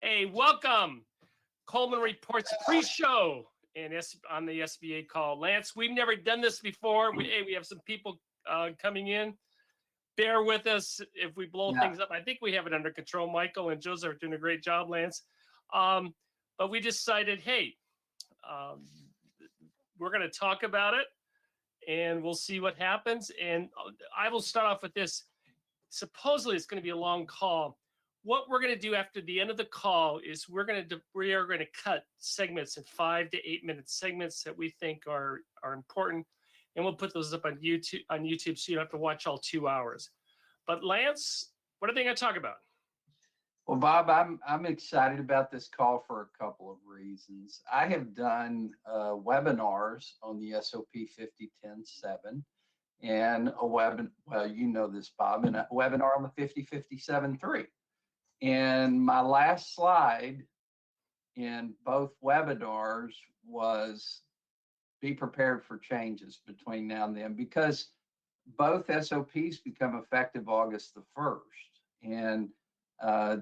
Hey, welcome. Coleman reports pre-show on the SBA call. Lance, we've never done this before. We have some people coming in. Bear with us if we blow things up. I think we have it under control. Michael and Joseph are doing a great job, Lance. But we decided, hey, we're going to talk about it, and we'll see what happens. And I will start off with this. Supposedly, it's going to be a long call. What we're going to do after the end of the call is we are going to cut segments in 5 to 8 minute segments that we think are important, and we'll put those up on YouTube so you don't have to watch all 2 hours. But Lance, what are they going to talk about? Well, Bob, I'm excited about this call for a couple of reasons. I have done webinars on the SOP 5010-7 and you know this, Bob, and a webinar on the 5057-3. And my last slide in both webinars was be prepared for changes between now and then, because both SOPs become effective August the 1st. And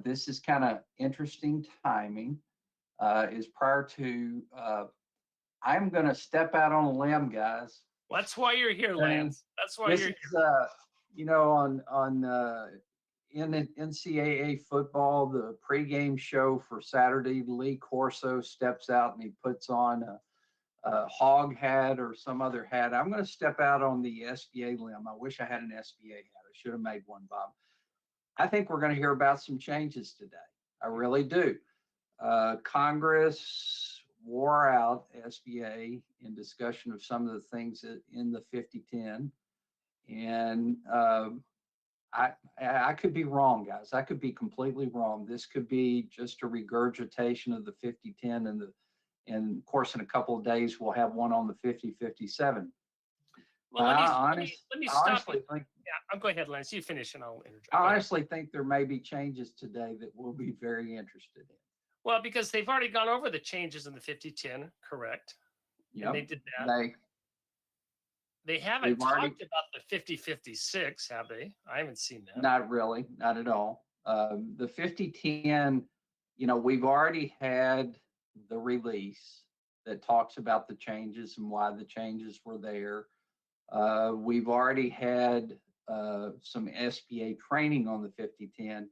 this is kind of interesting timing, is prior to, I'm going to step out on a limb, guys. Well, that's why you're here, Lance. That's why you're here. You know, in NCAA football, the pregame show for Saturday, Lee Corso steps out and he puts on a hog hat or some other hat. I'm going to step out on the SBA limb. I wish I had an SBA hat. I should have made one, Bob. I think we're going to hear about some changes today. I really do. Congress wore out SBA in discussion of some of the things in the 5010. And I could be wrong, guys. I could be completely wrong. This could be just a regurgitation of the 5010, and of course, in a couple of days, we'll have one on the 5057. Well, let me stop. I'll go ahead, Lance. You finish, and I'll interject. I honestly think there may be changes today that we'll be very interested in. Well, because they've already gone over the changes in the 5010, correct? Yeah, they did that. They haven't talked about the 5056, have they? I haven't seen that. Not really, not at all. The 5010, you know, we've already had the release that talks about the changes and why the changes were there. We've already had some SBA training on the 5010.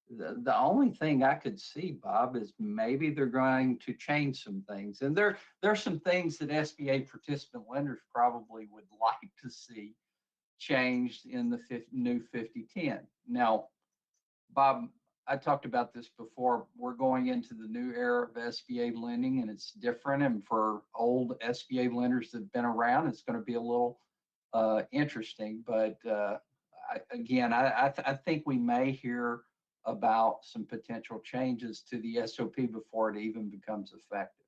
The only thing I could see, Bob, is maybe they're going to change some things. And there's some things that SBA participant lenders probably would like to see changed in the new 5010. Now, Bob, I talked about this before. We're going into the new era of SBA lending, and it's different. And for old SBA lenders that have been around, it's going to be a little interesting. But I think we may hear about some potential changes to the SOP before it even becomes effective.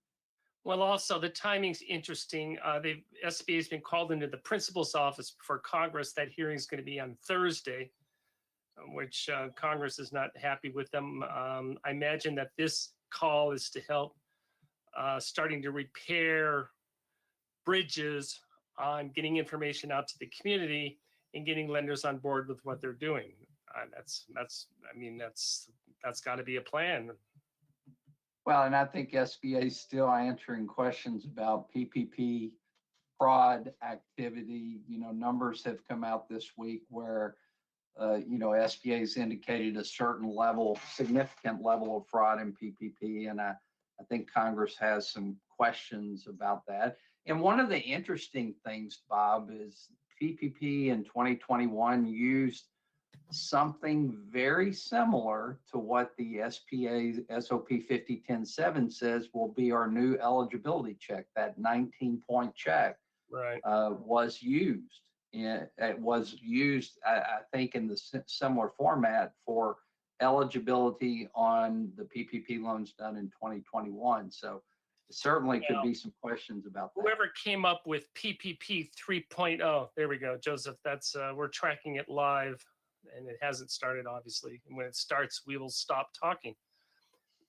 Well, also the timing's interesting. The SBA has been called into the principal's office for Congress. That hearing is going to be on Thursday, which Congress is not happy with them. I imagine that this call is to help starting to repair bridges on getting information out to the community and getting lenders on board with what they're doing. That's got to be a plan. Well, and I think SBA is still answering questions about PPP fraud activity. You know, numbers have come out this week where, you know, SBA has indicated a certain level, significant level of fraud in PPP. And I think Congress has some questions about that. And one of the interesting things, Bob, is PPP in 2021 used something very similar to what the SPA SOP 5010-7 says will be our new eligibility check. That 19-point check was used. And it was used, I think, in the similar format for eligibility on the PPP loans done in 2021. So certainly could be some questions about that. Whoever came up with PPP 3.0, there we go, Joseph. That's we're tracking it live. And it hasn't started, obviously. And when it starts, we will stop talking.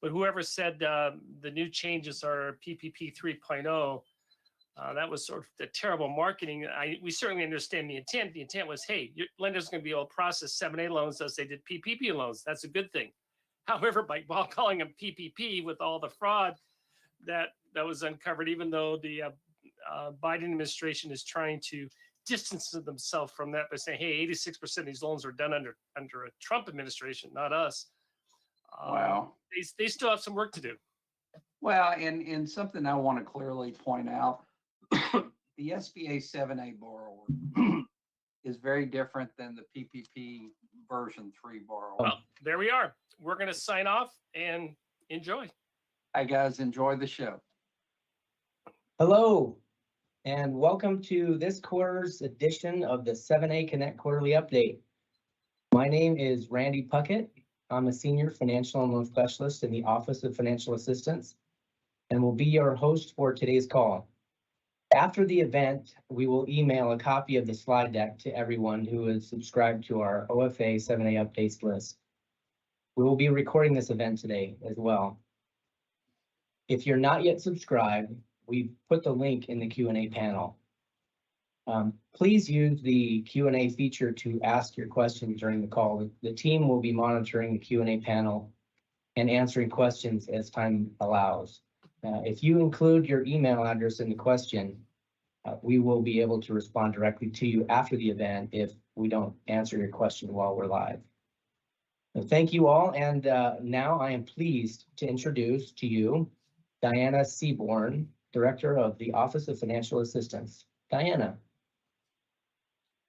But whoever said the new changes are PPP 3.0, that was sort of the terrible marketing. We certainly understand the intent. The intent was, hey, your lender's going to be able to process 7A loans as they did PPP loans. That's a good thing. However, while calling them PPP with all the fraud that was uncovered, even though the Biden administration is trying to distance themselves from that by saying, hey, 86% of these loans are done under a Trump administration, not us. Wow. They still have some work to do. Well, and something I want to clearly point out, the SBA 7A borrower is very different than the PPP version 3 borrower. Well, there we are. We're going to sign off and enjoy. Hi, guys. Enjoy the show. Hello, and welcome to this quarter's edition of the 7A Connect Quarterly Update. My name is Randy Puckett. I'm a Senior Financial and Loan Specialist in the Office of Financial Assistance and will be your host for today's call. After the event, we will email a copy of the slide deck to everyone who is subscribed to our OFA 7A updates list. We will be recording this event today as well. If you're not yet subscribed, we've put the link in the Q&A panel. Please use the Q&A feature to ask your questions during the call. The team will be monitoring the Q&A panel and answering questions as time allows. If you include your email address in the question, we will be able to respond directly to you after the event if we don't answer your question while we're live. Thank you all, and now I am pleased to introduce to you Diana Seaborn, Director of the Office of Financial Assistance. Diana.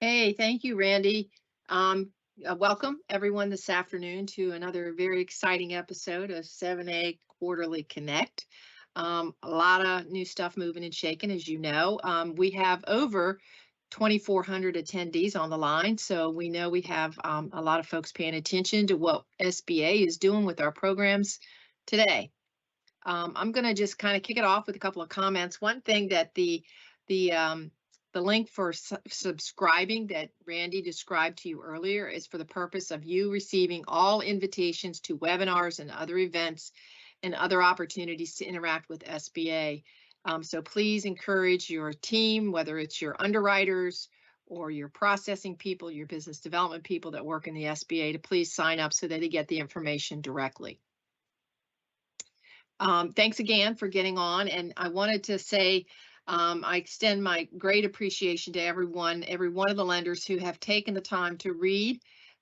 Hey, thank you, Randy. Welcome everyone this afternoon to another very exciting episode of 7A Quarterly Connect. A lot of new stuff moving and shaking, as you know. We have over 2,400 attendees on the line, so we know we have a lot of folks paying attention to what SBA is doing with our programs today. I'm going to just kind of kick it off with a couple of comments. One thing that the link for subscribing that Randy described to you earlier is for the purpose of you receiving all invitations to webinars and other events and other opportunities to interact with SBA. So please encourage your team, whether it's your underwriters or your processing people, your business development people that work in the SBA, to please sign up so that they get the information directly. Thanks again for getting on. And I wanted to say, I extend my great appreciation to every one of the lenders who have taken the time to read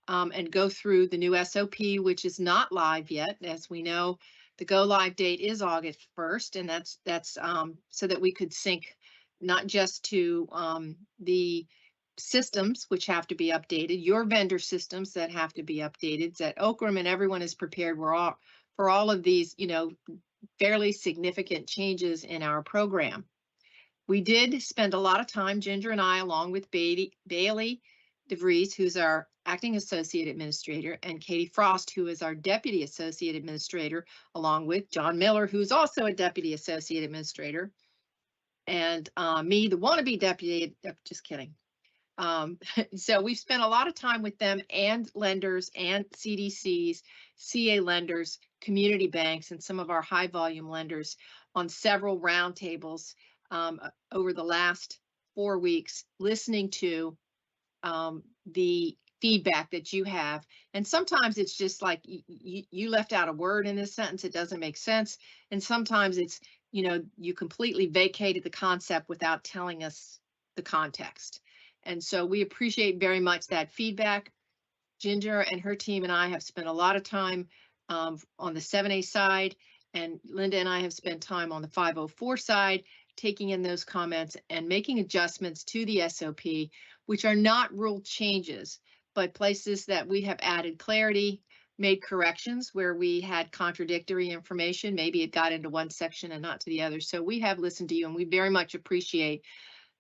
and go through the new SOP, which is not live yet. As we know, the go live date is August 1st, and that's so that we could sync not just to the systems which have to be updated, your vendor systems that have to be updated, that Okram and everyone is prepared for all of these, fairly significant changes in our program. We did spend a lot of time, Ginger and I, along with Bailey DeVries, who's our acting associate administrator, and Katie Frost, who is our deputy associate administrator, along with John Miller, who's also a deputy associate administrator, and me, the wannabe deputy, just kidding. So we've spent a lot of time with them and lenders and CDCs, CA lenders, community banks, and some of our high volume lenders on several roundtables over the last 4 weeks, listening to the feedback that you have. And sometimes it's just like you left out a word in this sentence, it doesn't make sense. And sometimes it's, you completely vacated the concept without telling us the context. And so we appreciate very much that feedback. Ginger and her team and I have spent a lot of time on the 7A side, and Linda and I have spent time on the 504 side, taking in those comments and making adjustments to the SOP, which are not rule changes, but places that we have added clarity, made corrections where we had contradictory information. Maybe it got into one section and not to the other. So we have listened to you, and we very much appreciate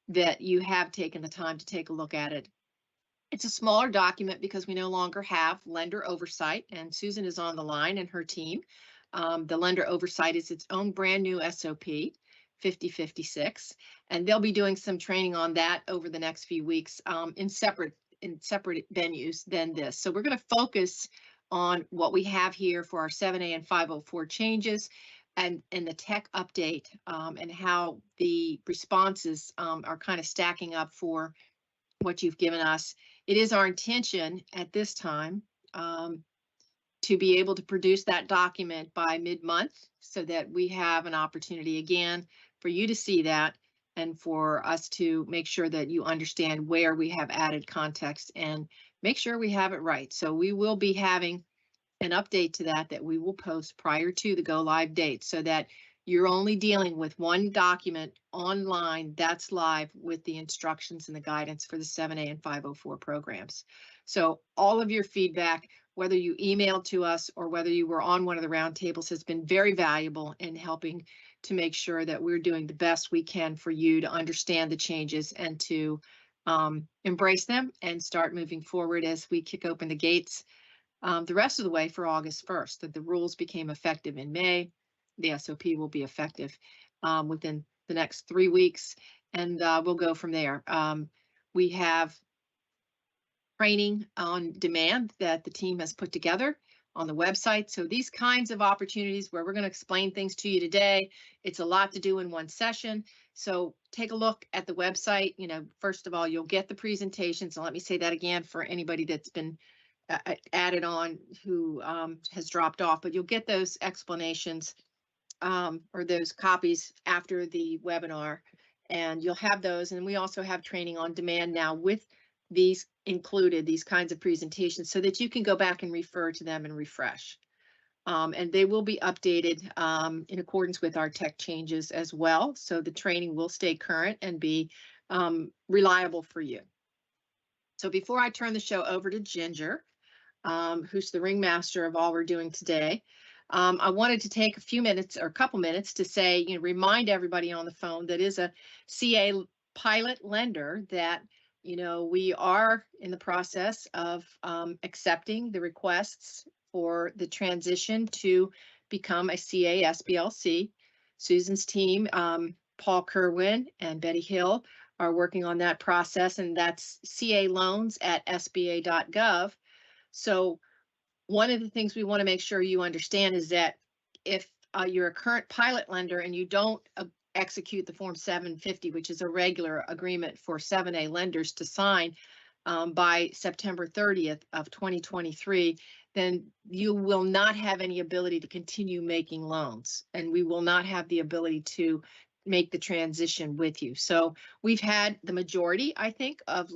that you have taken the time to take a look at it. It's a smaller document because we no longer have lender oversight, and Susan is on the line and her team. The lender oversight is its own brand new SOP, 5056, and they'll be doing some training on that over the next few weeks in separate venues than this. So we're going to focus on what we have here for our 7A and 504 changes, and the tech update and how the responses are kind of stacking up for what you've given us. It is our intention at this time to be able to produce that document by mid-month so that we have an opportunity again for you to see that and for us to make sure that you understand where we have added context and make sure we have it right. So we will be having an update to that we will post prior to the go live date so that you're only dealing with one document online that's live with the instructions and the guidance for the 7A and 504 programs. So all of your feedback, whether you emailed to us or whether you were on one of the roundtables, has been very valuable in helping to make sure that we're doing the best we can for you to understand the changes and to embrace them and start moving forward as we kick open the gates the rest of the way for August 1st, that the rules became effective in May. The SOP will be effective within the next 3 weeks, and we'll go from there. We have training on demand that the team has put together on the website. So these kinds of opportunities where we're going to explain things to you today, it's a lot to do in one session. So take a look at the website. You know, first of all, you'll get the presentations. And let me say that again for anybody that's been added on who has dropped off, but you'll get those explanations or those copies after the webinar, and you'll have those. And we also have training on demand now with these included, these kinds of presentations, so that you can go back and refer to them and refresh. And they will be updated in accordance with our tech changes as well. So the training will stay current and be reliable for you. So before I turn the show over to Ginger, who's the ringmaster of all we're doing today, I wanted to take a few minutes or a couple minutes to say, you know, remind everybody on the phone that is a CA pilot lender that, you know, we are in the process of accepting the requests for the transition to become a CA SBLC. Susan's team, Paul Kerwin and Betty Hill, are working on that process, and that's caloans@sba.gov. So one of the things we want to make sure you understand is that if you're a current pilot lender and you don't execute the Form 750, which is a regular agreement for 7A lenders to sign by September 30th of 2023, then you will not have any ability to continue making loans, and we will not have the ability to make the transition with you. So we've had the majority, I think, of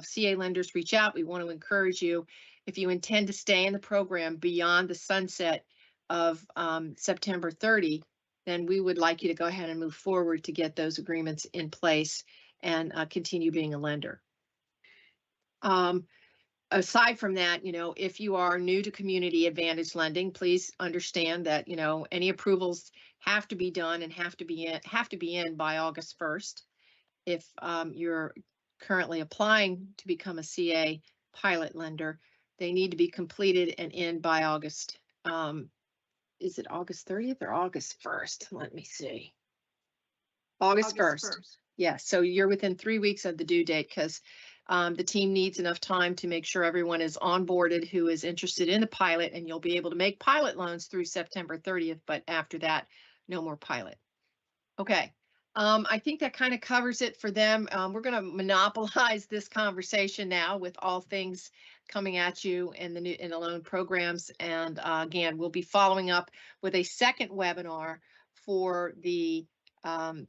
CA lenders reach out. We want to encourage you, if you intend to stay in the program beyond the sunset of September 30, then we would like you to go ahead and move forward to get those agreements in place and continue being a lender. Aside from that, you know, if you are new to community advantage lending, please understand that, you know, any approvals have to be done and have to be in by August 1st. If you're currently applying to become a CA pilot lender, they need to be completed and in by August. Is it August 30th or August 1st? Let me see. August 1st. Yeah, so you're within 3 weeks of the due date, because the team needs enough time to make sure everyone is onboarded who is interested in the pilot, and you'll be able to make pilot loans through September 30th, but after that, no more pilot. Okay, I think that kind of covers it for them. We're going to monopolize this conversation now with all things coming at you in the loan programs, and again, we'll be following up with a second webinar for the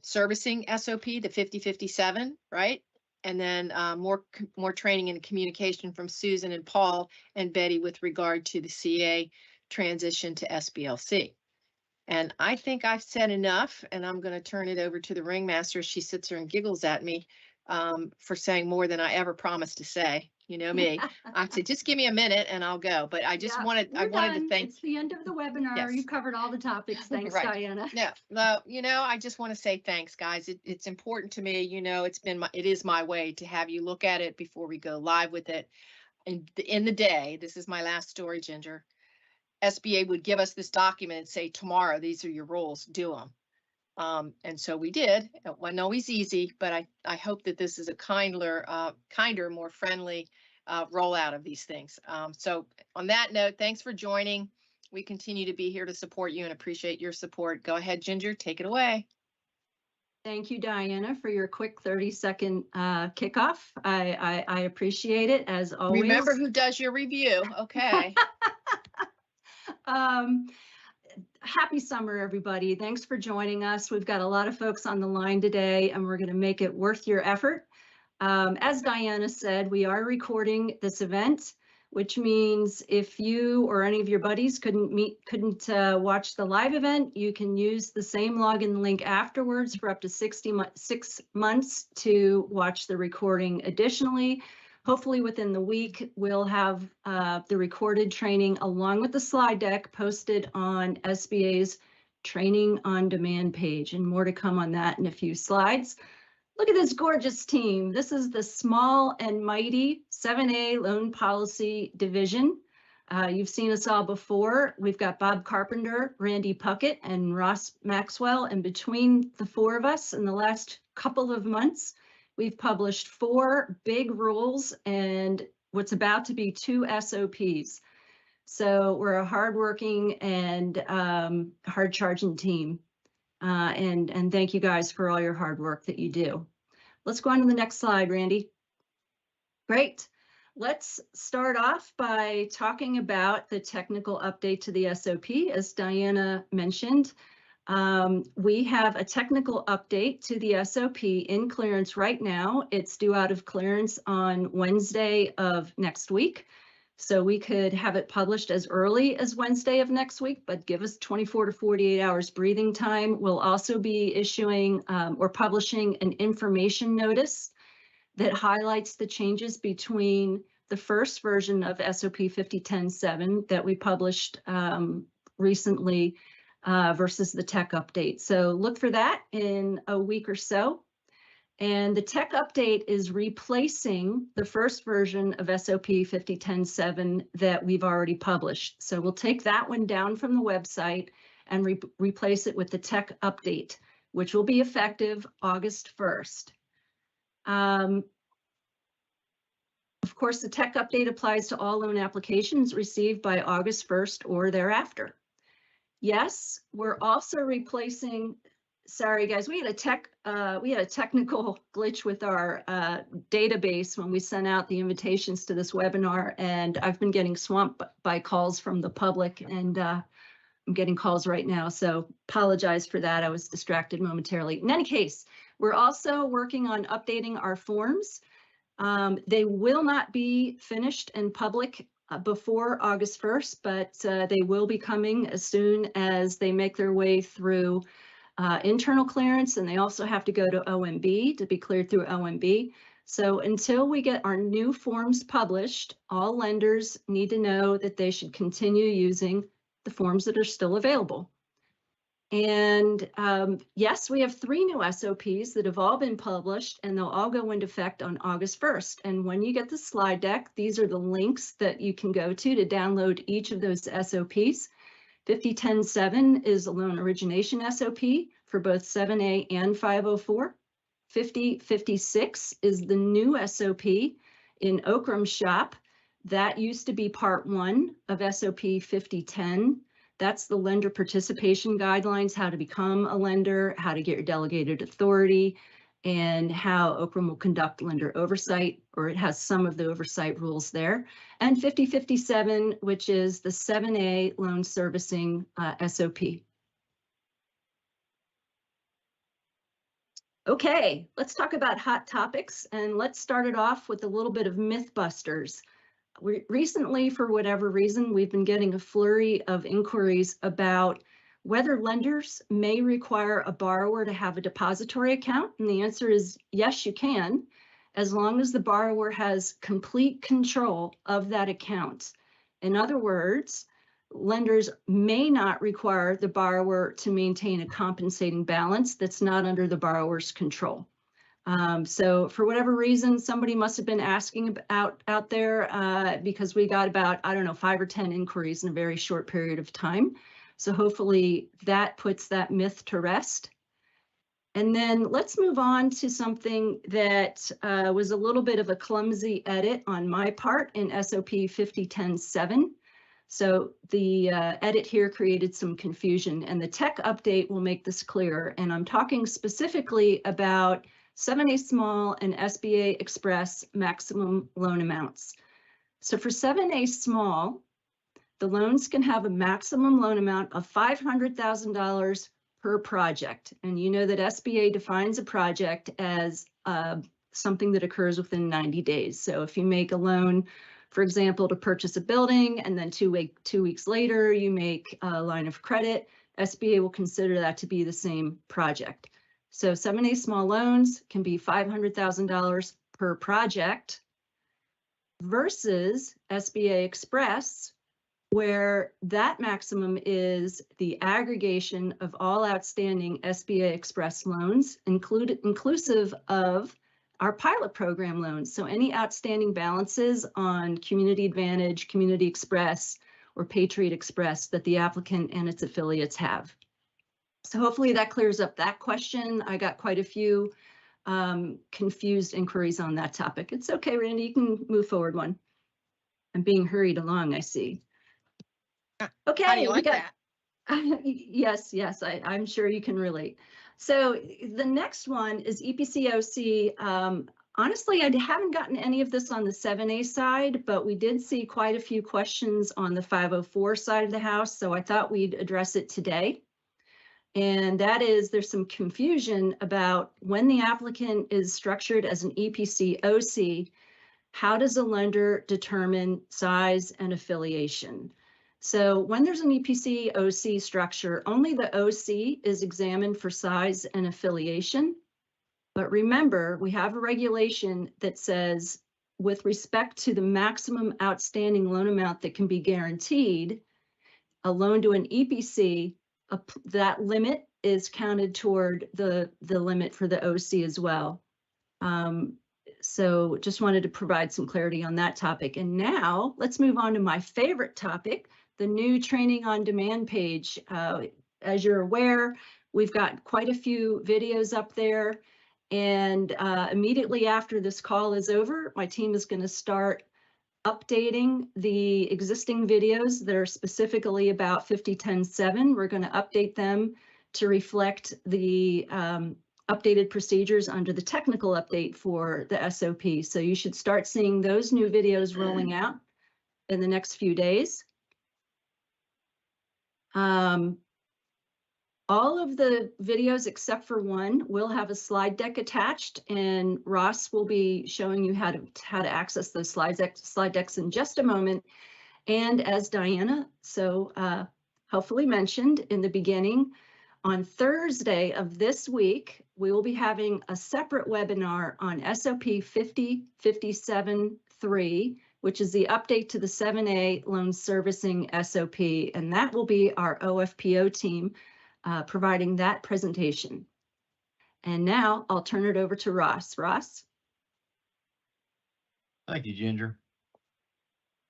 servicing SOP, the 5057, right? And then more training and communication from Susan and Paul and Betty with regard to the CA transition to SBLC. And I think I've said enough, and I'm going to turn it over to the ringmaster. She sits there and giggles at me for saying more than I ever promised to say. You know me. I said, just give me a minute and I'll go. But I just wanted to thank. It's the end of the webinar. Yes. You covered all the topics. Thanks, Right. Diana. No, you know, I just want to say thanks, guys. It's important to me. You know, it is my way to have you look at it before we go live with it. And in the day, this is my last story, Ginger. SBA would give us this document and say, tomorrow, these are your rules, do them. And so we did. It wasn't always easy, but I hope that this is a kinder, more friendly rollout of these things. So on that note, thanks for joining. We continue to be here to support you and appreciate your support. Go ahead, Ginger, take it away. Thank you, Diana, for your quick 30-second kickoff. I appreciate it, as always. Remember who does your review. Okay. Happy summer, everybody. Thanks for joining us. We've got a lot of folks on the line today, and we're going to make it worth your effort. As Diana said, we are recording this event, which means if you or any of your buddies couldn't watch the live event, you can use the same login link afterwards for up to 6 months to watch the recording. Additionally, hopefully within the week, we'll have the recorded training along with the slide deck posted on SBA's Training on Demand page, and more to come on that in a few slides. Look at this gorgeous team. This is the small and mighty 7A Loan Policy Division. You've seen us all before. We've got Bob Carpenter, Randy Puckett, and Ross Maxwell. And between the four of us in the last couple of months, we've published 4 big rules and what's about to be 2 SOPs. So we're a hardworking and hard-charging team. And thank you guys for all your hard work that you do. Let's go on to the next slide, Randy. Great. Let's start off by talking about the technical update to the SOP. As Diana mentioned, we have a technical update to the SOP in clearance right now. It's due out of clearance on Wednesday of next week. So we could have it published as early as Wednesday of next week, but give us 24 to 48 hours breathing time. We'll also be issuing or publishing an information notice that highlights the changes between the first version of SOP 5010-7 that we published recently versus the tech update. So look for that in a week or so. And the tech update is replacing the first version of SOP 5010-7 that we've already published. So we'll take that one down from the website and replace it with the tech update, which will be effective August 1st. Of course, the tech update applies to all loan applications received by August 1st or thereafter. Yes, we're also replacing. Sorry, guys, we had a technical glitch with our database when we sent out the invitations to this webinar, and I've been getting swamped by calls from the public, and I'm getting calls right now, so apologize for that. I was distracted momentarily. In any case, we're also working on updating our forms. They will not be finished in public before August 1st, but they will be coming as soon as they make their way through internal clearance, and they also have to go to OMB to be cleared through OMB. So until we get our new forms published, all lenders need to know that they should continue using the forms that are still available. And yes, we have 3 new SOPs that have all been published, and they'll all go into effect on August 1st. And when you get the slide deck, these are the links that you can go to download each of those SOPs. 5010-7 is a loan origination SOP for both 7A and 504. 5056 is the new SOP in Okram Shop. That used to be part 1 of SOP 5010. That's the lender participation guidelines, how to become a lender, how to get your delegated authority, and how Okram will conduct lender oversight, or it has some of the oversight rules there. And 5057, which is the 7A loan servicing SOP. Okay, let's talk about hot topics, and let's start it off with a little bit of Mythbusters. Recently, for whatever reason, we've been getting a flurry of inquiries about whether lenders may require a borrower to have a depository account. And the answer is yes, you can, as long as the borrower has complete control of that account. In other words, lenders may not require the borrower to maintain a compensating balance that's not under the borrower's control. So for whatever reason, somebody must have been asking out there because we got about, I don't know, 5 or 10 inquiries in a very short period of time. So hopefully that puts that myth to rest. And then let's move on to something that was a little bit of a clumsy edit on my part in SOP 5010-7. So the edit here created some confusion, and the tech update will make this clearer. And I'm talking specifically about 7A small and SBA express maximum loan amounts. So for 7A small, the loans can have a maximum loan amount of $500,000 per project. And you know that SBA defines a project as something that occurs within 90 days. So if you make a loan, for example, to purchase a building, and then 2 weeks later, you make a line of credit, SBA will consider that to be the same project. So 7A small loans can be $500,000 per project versus SBA Express, where that maximum is the aggregation of all outstanding SBA Express loans, inclusive of our pilot program loans. So any outstanding balances on Community Advantage, Community Express, or Patriot Express that the applicant and its affiliates have. So hopefully that clears up that question. I got quite a few confused inquiries on that topic. It's okay, Randy, you can move forward one. I'm being hurried along, I see. Okay. How do you we like got- that? Yes, I'm sure you can relate. So the next one is EPCOC. Honestly, I haven't gotten any of this on the 7A side, but we did see quite a few questions on the 504 side of the house, so I thought we'd address it today. And that is, there's some confusion about when the applicant is structured as an EPCOC, how does a lender determine size and affiliation? So when there's an EPCOC structure, only the OC is examined for size and affiliation. But remember, we have a regulation that says, with respect to the maximum outstanding loan amount that can be guaranteed, a loan to an EPC, that limit is counted toward the limit for the OC as well. So just wanted to provide some clarity on that topic. And now let's move on to my favorite topic, the new training on demand page. As you're aware, we've got quite a few videos up there. And immediately after this call is over, my team is going to start updating the existing videos that are specifically about 5010-7. We're going to update them to reflect the updated procedures under the technical update for the SOP. So you should start seeing those new videos rolling out in the next few days. All of the videos except for one will have a slide deck attached, and Ross will be showing you how to access those slide decks in just a moment. And as Diana hopefully mentioned in the beginning, on Thursday of this week, we will be having a separate webinar on SOP 5057-3, which is the update to the 7A loan servicing SOP, and that will be our OFPO team providing that presentation. And now I'll turn it over to Ross. Ross? Thank you, Ginger.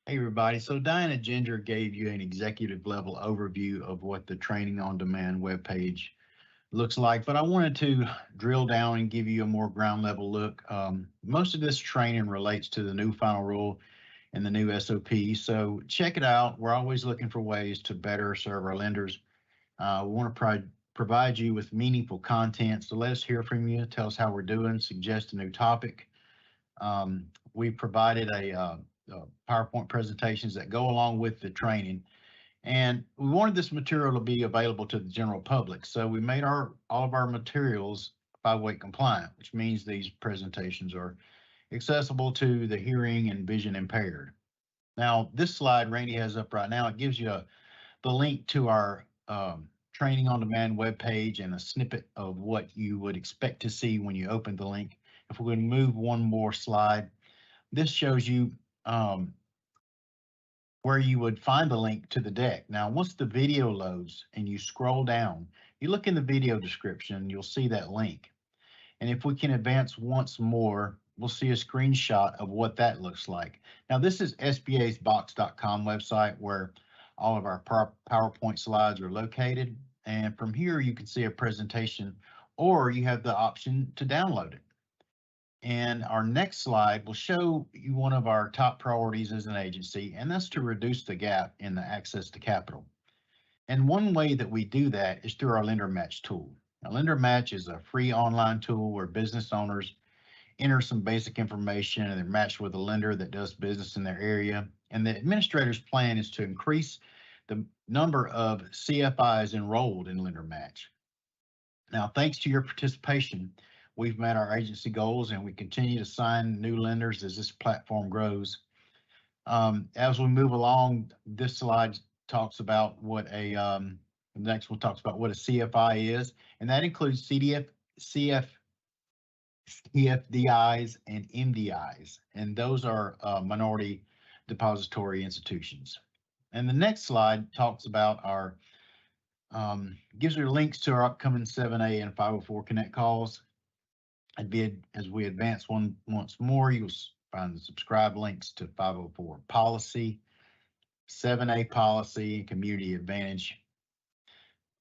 Hey, everybody. So Diana Ginger gave you an executive level overview of what the Training on Demand webpage looks like, but I wanted to drill down and give you a more ground level look. Most of this training relates to the new final rule and the new SOP. So check it out. We're always looking for ways to better serve our lenders. We want to provide you with meaningful content. So let us hear from you. Tell us how we're doing. Suggest a new topic. We provided a PowerPoint presentations that go along with the training. And we wanted this material to be available to the general public. So we made all of our materials 5-weight compliant, which means these presentations are accessible to the hearing and vision impaired. Now, this slide Randy has up right now, it gives you the link to our Training on Demand webpage and a snippet of what you would expect to see when you open the link. If we're going to move one more slide, this shows you where you would find the link to the deck. Now, once the video loads and you scroll down, you look in the video description, you'll see that link. And if we can advance once more, we'll see a screenshot of what that looks like. Now, this is sbasbox.com website where all of our PowerPoint slides are located. And from here, you can see a presentation, or you have the option to download it. And our next slide will show you one of our top priorities as an agency, and that's to reduce the gap in the access to capital. And one way that we do that is through our Lender Match tool. Now, Lender Match is a free online tool where business owners enter some basic information and they're matched with a lender that does business in their area. And the administrator's plan is to increase the number of CFIs enrolled in Lender Match. Now, thanks to your participation, we've met our agency goals and we continue to sign new lenders as this platform grows. As we move along, this slide talks about what the next one talks about what a CFI is, and that includes CFDIs and MDIs, and those are minority depository institutions. And the next slide talks about our gives you links to our upcoming 7A and 504 Connect calls. As we advance once more, you'll find the subscribe links to 504 policy, 7A policy, and community advantage.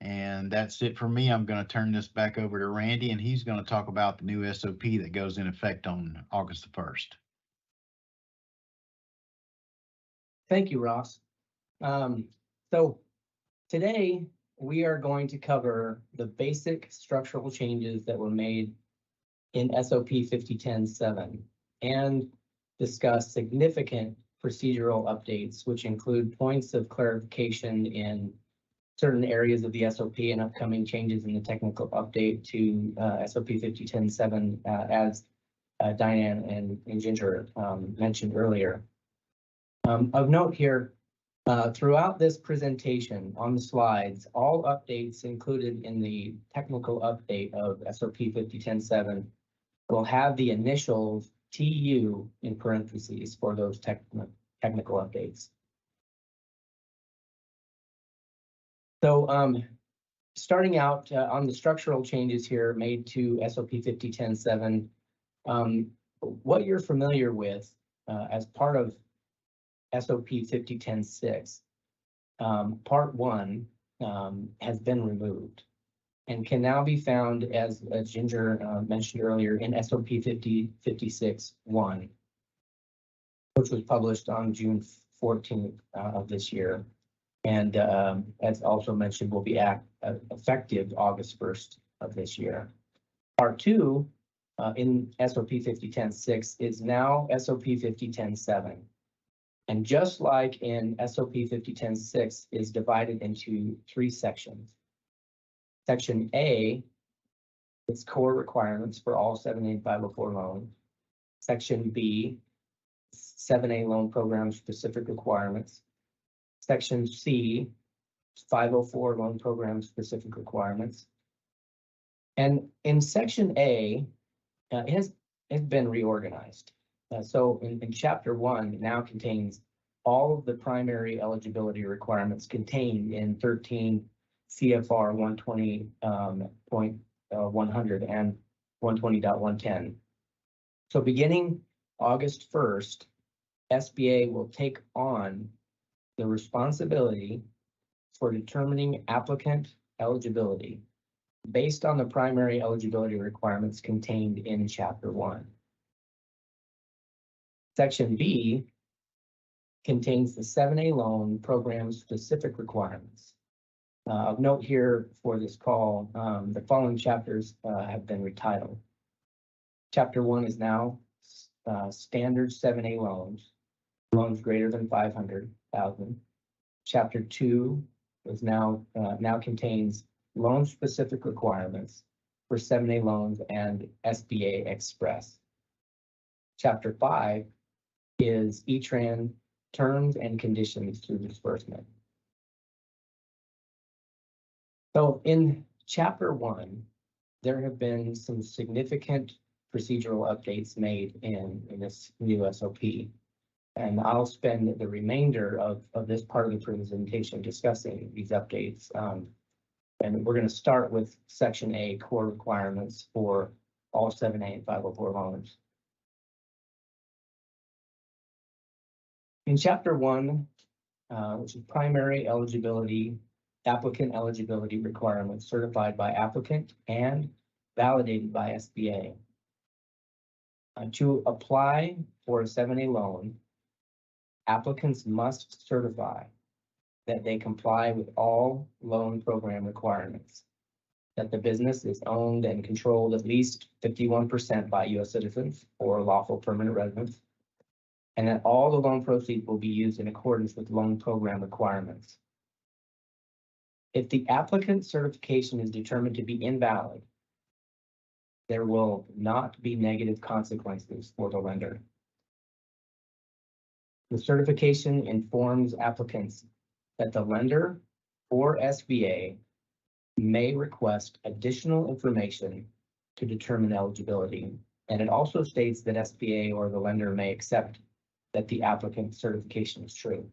And that's it for me. I'm going to turn this back over to Randy, and he's going to talk about the new SOP that goes in effect on August the 1st. Thank you, Ross. So today we are going to cover the basic structural changes that were made in SOP 5010-7 and discuss significant procedural updates, which include points of clarification in certain areas of the SOP and upcoming changes in the technical update to SOP 5010-7 as Diane and Ginger mentioned earlier. Of note here, throughout this presentation on the slides, all updates included in the technical update of SOP 5010-7 will have the initials TU in parentheses for those technical updates. So starting out on the structural changes here made to SOP 5010-7, what you're familiar with as part of SOP 5010-6, Part 1 has been removed and can now be found, as Ginger mentioned earlier, in SOP 5056-1, which was published on June 14th of this year. And as also mentioned, will be effective August 1st of this year. Part 2 in SOP 5010-6 is now SOP 5010-7. And just like in SOP 5010-6 is divided into 3 sections. Section A is core requirements for all 7A and 504 loans. Section B, 7A loan program specific requirements. Section C, 504 loan program specific requirements. And in Section A, it has been reorganized. So in Chapter 1 now contains all of the primary eligibility requirements contained in 13 CFR 120.100 and 120.110. So beginning August 1st, SBA will take on the responsibility for determining applicant eligibility based on the primary eligibility requirements contained in Chapter 1. Section B contains the 7A loan program specific requirements. Of note here for this call, the following chapters have been retitled. Chapter 1 is now standard 7A loans greater than 500,000. Chapter 2 is now contains loan specific requirements for 7A loans and SBA Express. Chapter 5 is E-Tran terms and conditions through disbursement. So in Chapter 1, there have been some significant procedural updates made in this new SOP. And I'll spend the remainder of this part of the presentation discussing these updates. And we're going to start with Section A, core requirements for all 7A and 504 loans. In Chapter 1, which is primary eligibility, applicant eligibility requirements certified by applicant and validated by SBA. To apply for a 7A loan, applicants must certify that they comply with all loan program requirements. that the business is owned and controlled at least 51% by U.S. citizens or lawful permanent residents, and that all the loan proceeds will be used in accordance with loan program requirements. If the applicant's certification is determined to be invalid, there will not be negative consequences for the lender. The certification informs applicants that the lender or SBA may request additional information to determine eligibility. And it also states that SBA or the lender may accept that the applicant's certification is true.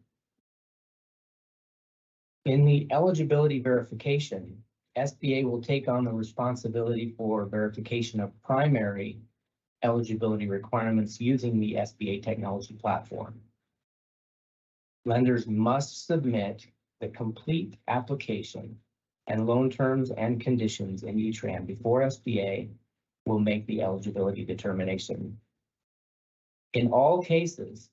In the eligibility verification, SBA will take on the responsibility for verification of primary eligibility requirements using the SBA technology platform. Lenders must submit the complete application and loan terms and conditions in E-Tran before SBA will make the eligibility determination. In all cases,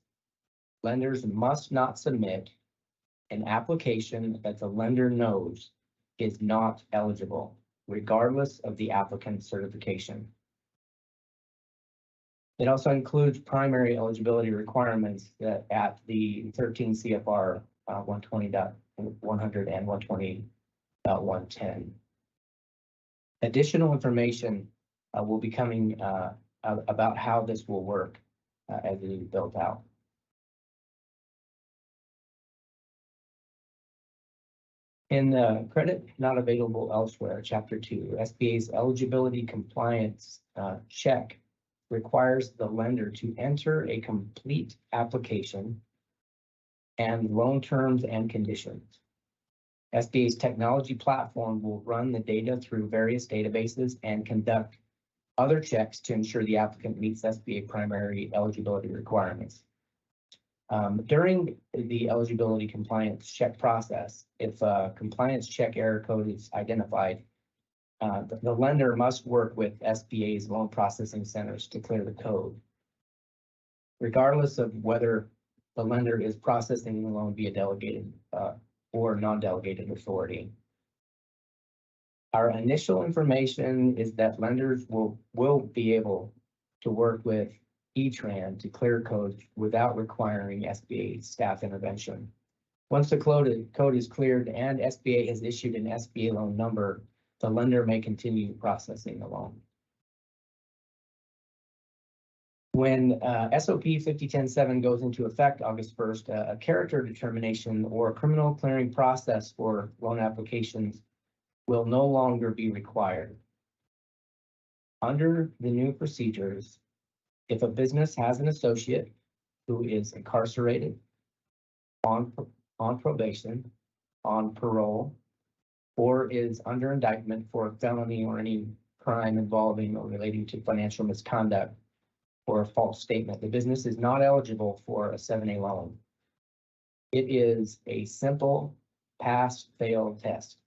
lenders must not submit an application that the lender knows is not eligible, regardless of the applicant's certification. It also includes primary eligibility requirements that at the 13 CFR 120.100 and 120.110. Additional information will be coming about how this will work as it is built out. In the credit not available elsewhere, Chapter 2, SBA's eligibility compliance check requires the lender to enter a complete application and loan terms and conditions. SBA's technology platform will run the data through various databases and conduct other checks to ensure the applicant meets SBA primary eligibility requirements. During the eligibility compliance check process, if a compliance check error code is identified, the lender must work with SBA's loan processing centers to clear the code, regardless of whether the lender is processing the loan via delegated or non-delegated authority. Our initial information is that lenders will be able to work with E-Tran to clear code without requiring SBA staff intervention. Once the code is cleared and SBA has issued an SBA loan number, the lender may continue processing the loan. When SOP 5010-7 goes into effect August 1st, a character determination or criminal clearing process for loan applications will no longer be required. Under the new procedures, if a business has an associate who is incarcerated, on probation, on parole, or is under indictment for a felony or any crime involving or relating to financial misconduct or a false statement, the business is not eligible for a 7A loan. It is a simple pass-fail test.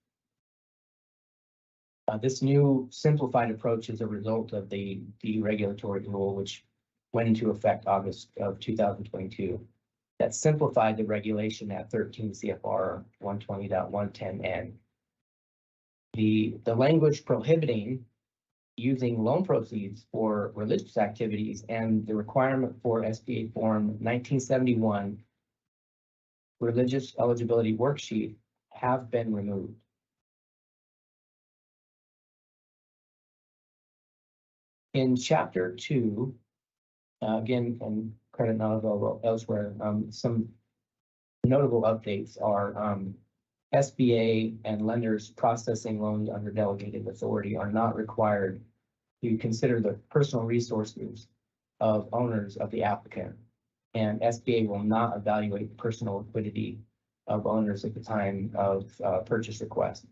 This new simplified approach is a result of the deregulatory rule, which went into effect August of 2022. That simplified the regulation at 13 CFR 120.110N. The language prohibiting using loan proceeds for religious activities and the requirement for SBA Form 1971 religious eligibility worksheet have been removed. In Chapter 2, again, and credit not available elsewhere, some notable updates are SBA and lenders processing loans under delegated authority are not required to consider the personal resources of owners of the applicant, and SBA will not evaluate personal liquidity of owners at the time of purchase request.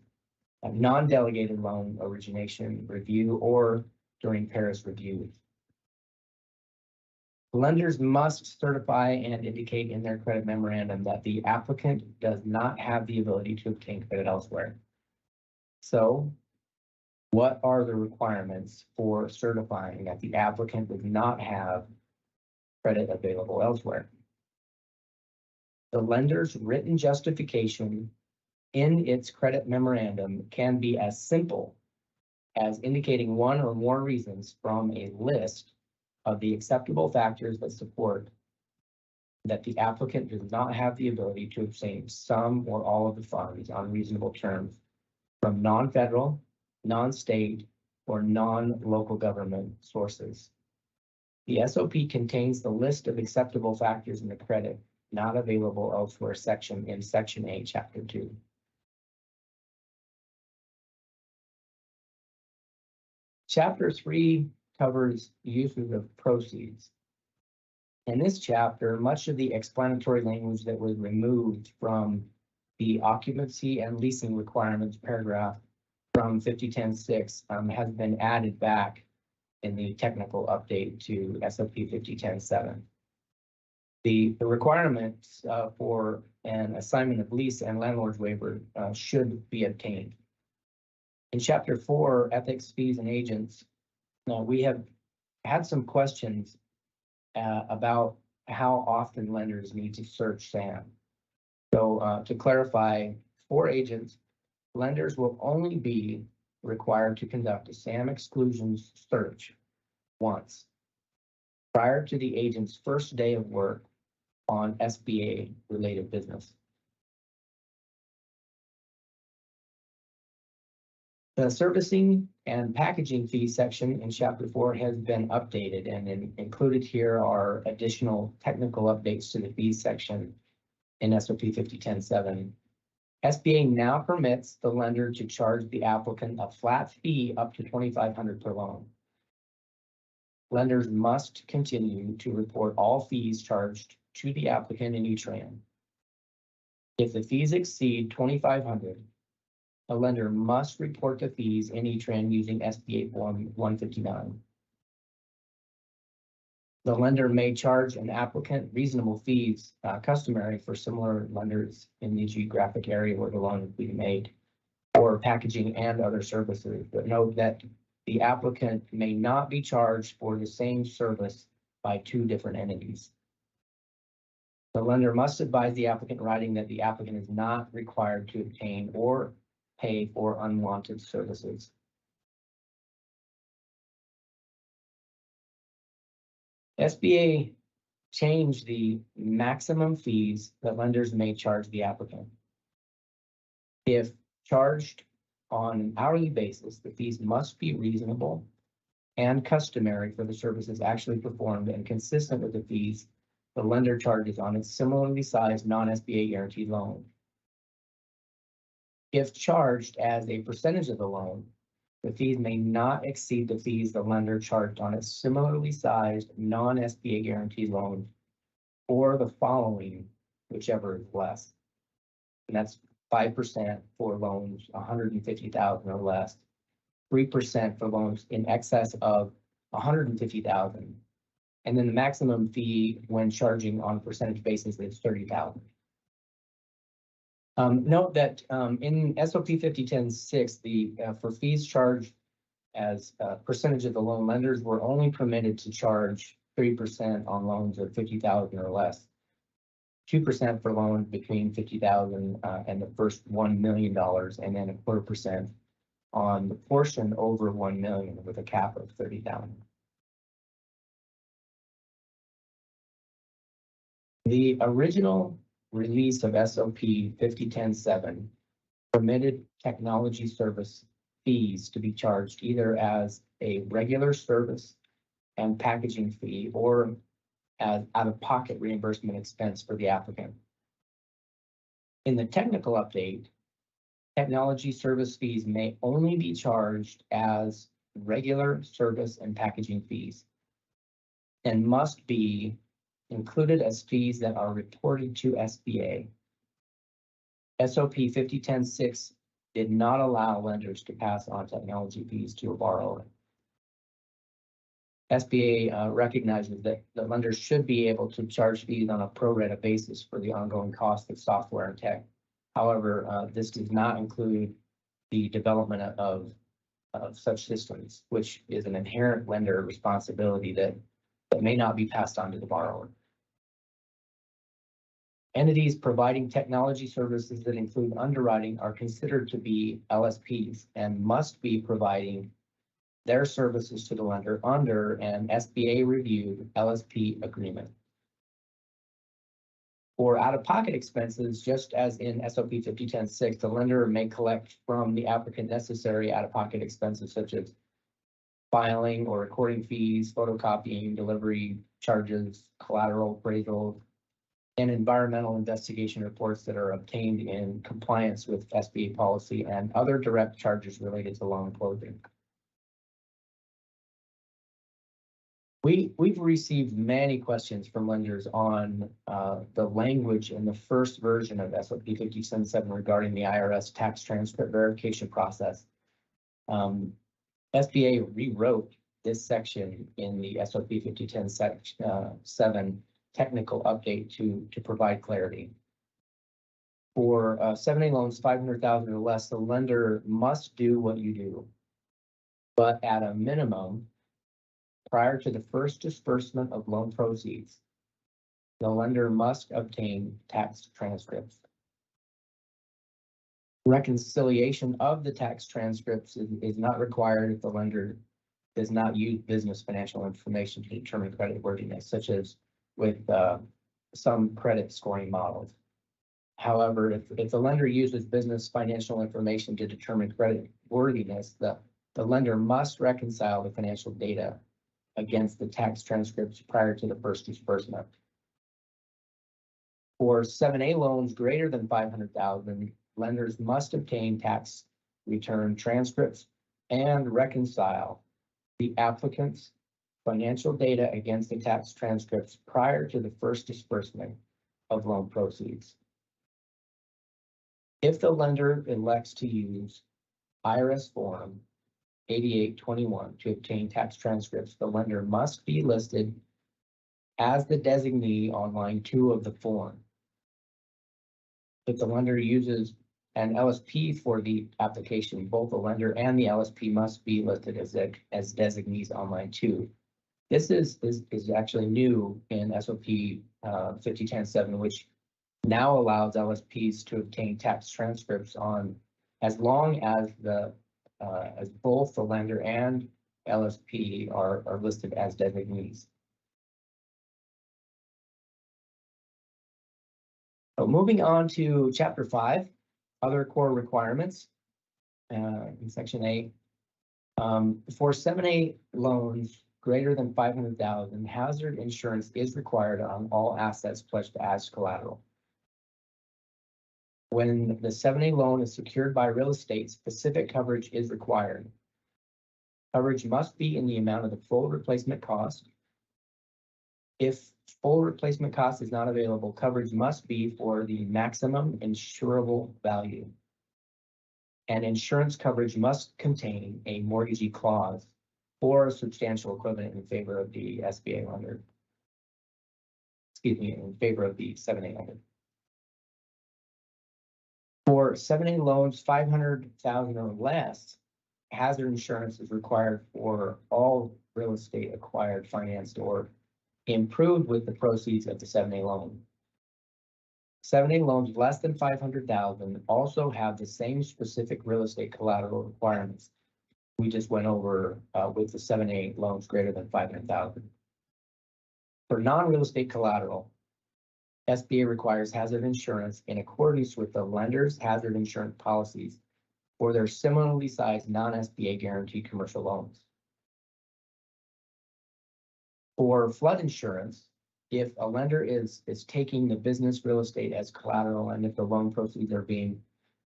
A non-delegated loan origination review or during Paris reviews. Lenders must certify and indicate in their credit memorandum that the applicant does not have the ability to obtain credit elsewhere. So, what are the requirements for certifying that the applicant does not have credit available elsewhere? The lender's written justification in its credit memorandum can be as simple as indicating one or more reasons from a list of the acceptable factors that support that the applicant does not have the ability to obtain some or all of the funds on reasonable terms from non-federal, non-state, or non-local government sources. The SOP contains the list of acceptable factors in the credit not available elsewhere section in Section A, Chapter 2. Chapter 3 covers uses of proceeds. In this chapter, much of the explanatory language that was removed from the occupancy and leasing requirements paragraph from 5010-6 has been added back in the technical update to SOP 5010-7. The requirements for an assignment of lease and landlord's waiver should be obtained. In Chapter 4, Ethics, Fees, and Agents, we have had some questions about how often lenders need to search SAM. So to clarify, for agents, lenders will only be required to conduct a SAM exclusions search once prior to the agent's first day of work on SBA related business. The servicing and packaging fee section in Chapter 4 has been updated, and included here are additional technical updates to the fees section in SOP 5010-7. SBA now permits the lender to charge the applicant a flat fee up to $2,500 per loan. Lenders must continue to report all fees charged to the applicant in each round. If the fees exceed $2,500, a lender must report the fees in each round using SBA Form 159. The lender may charge an applicant reasonable fees customary for similar lenders in the geographic area where the loan is being made, for packaging and other services. But note that the applicant may not be charged for the same service by two different entities. The lender must advise the applicant in writing that the applicant is not required to obtain or pay for unwanted services. SBA changed the maximum fees that lenders may charge the applicant. If charged on an hourly basis, the fees must be reasonable and customary for the services actually performed and consistent with the fees the lender charges on its similarly sized non-SBA guaranteed loan. If charged as a percentage of the loan, the fees may not exceed the fees the lender charged on its similarly sized non-SBA guaranteed loan, or the following, whichever is less. And that's 5% for loans 150,000 or less, 3% for loans in excess of 150,000, and then the maximum fee when charging on a percentage basis is 30,000. Note that in SOP 5010-6, for fees charged as a percentage of the loan, lenders were only permitted to charge 3% on loans of 50,000 or less, 2% for loans between 50,000 and the first $1 million, and then 0.25% on the portion over 1 million with a cap of 30,000. The original release of SOP 5010-7 permitted technology service fees to be charged either as a regular service and packaging fee or as out-of-pocket reimbursement expense for the applicant. In the technical update, technology service fees may only be charged as regular service and packaging fees and must be included as fees that are reported to SBA. SOP 5010-6 did not allow lenders to pass on technology fees to a borrower. SBA recognizes that the lenders should be able to charge fees on a pro rata basis for the ongoing cost of software and tech. However, this does not include the development of such systems, which is an inherent lender responsibility that may not be passed on to the borrower. Entities providing technology services that include underwriting are considered to be LSPs and must be providing their services to the lender under an SBA reviewed LSP agreement. For out-of-pocket expenses, just as in SOP 5010-6, the lender may collect from the applicant necessary out-of-pocket expenses such as filing or recording fees, photocopying, delivery charges, collateral appraisals, and environmental investigation reports that are obtained in compliance with SBA policy and other direct charges related to loan closing. We've received many questions from lenders on the language in the first version of SOP 5077 regarding the IRS tax transcript verification process. SBA rewrote this section in the SOP 5010-7 technical update to provide clarity. For 7A loans, 500,000 or less, the lender must do what you do, but at a minimum, prior to the first disbursement of loan proceeds, the lender must obtain tax transcripts. Reconciliation of the tax transcripts is not required if the lender does not use business financial information to determine creditworthiness, such as with some credit scoring models. However, if the lender uses business financial information to determine creditworthiness, the lender must reconcile the financial data against the tax transcripts prior to the first disbursement. For 7A loans greater than 500,000, lenders must obtain tax return transcripts and reconcile the applicant's financial data against the tax transcripts prior to the first disbursement of loan proceeds. If the lender elects to use IRS Form 8821 to obtain tax transcripts, the lender must be listed as the designee on line 2 of the form. If the lender uses an LSP for the application, both the lender and the LSP must be listed as designees on line 2. This is actually new in SOP 5010-7, which now allows LSPs to obtain tax transcripts on as long as as both the lender and LSP are listed as designees. So moving on to Chapter 5, other core requirements in Section 8. For 7A loans greater than 500,000, hazard insurance is required on all assets pledged as collateral. When the 7A loan is secured by real estate, specific coverage is required. Coverage must be in the amount of the full replacement cost. If full replacement cost is not available, coverage must be for the maximum insurable value. And insurance coverage must contain a mortgagee clause or a substantial equivalent in favor of the SBA lender. Excuse me, in favor of the 7A lender. For 7A loans, 500,000 or less, hazard insurance is required for all real estate acquired, financed, or improved with the proceeds of the 7A loan. 7A loans less than 500,000 also have the same specific real estate collateral requirements we just went over with the 7A loans greater than 500,000. For non-real estate collateral, SBA requires hazard insurance in accordance with the lender's hazard insurance policies for their similarly sized non-SBA guaranteed commercial loans. For flood insurance, if a lender is taking the business real estate as collateral and if the loan proceeds are being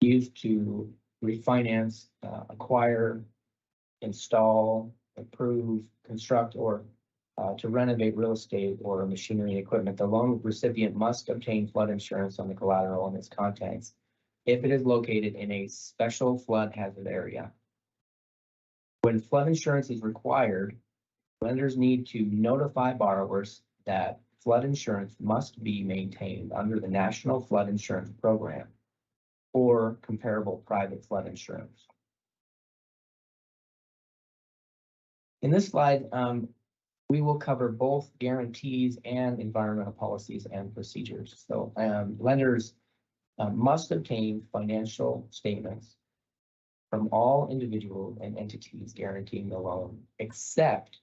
used to refinance, acquire, install, improve, construct, or to renovate real estate or machinery and equipment, the loan recipient must obtain flood insurance on the collateral and its contents if it is located in a special flood hazard area. When flood insurance is required, lenders need to notify borrowers that flood insurance must be maintained under the National Flood Insurance Program or comparable private flood insurance. In this slide, we will cover both guarantees and environmental policies and procedures. So lenders must obtain financial statements from all individuals and entities guaranteeing the loan, except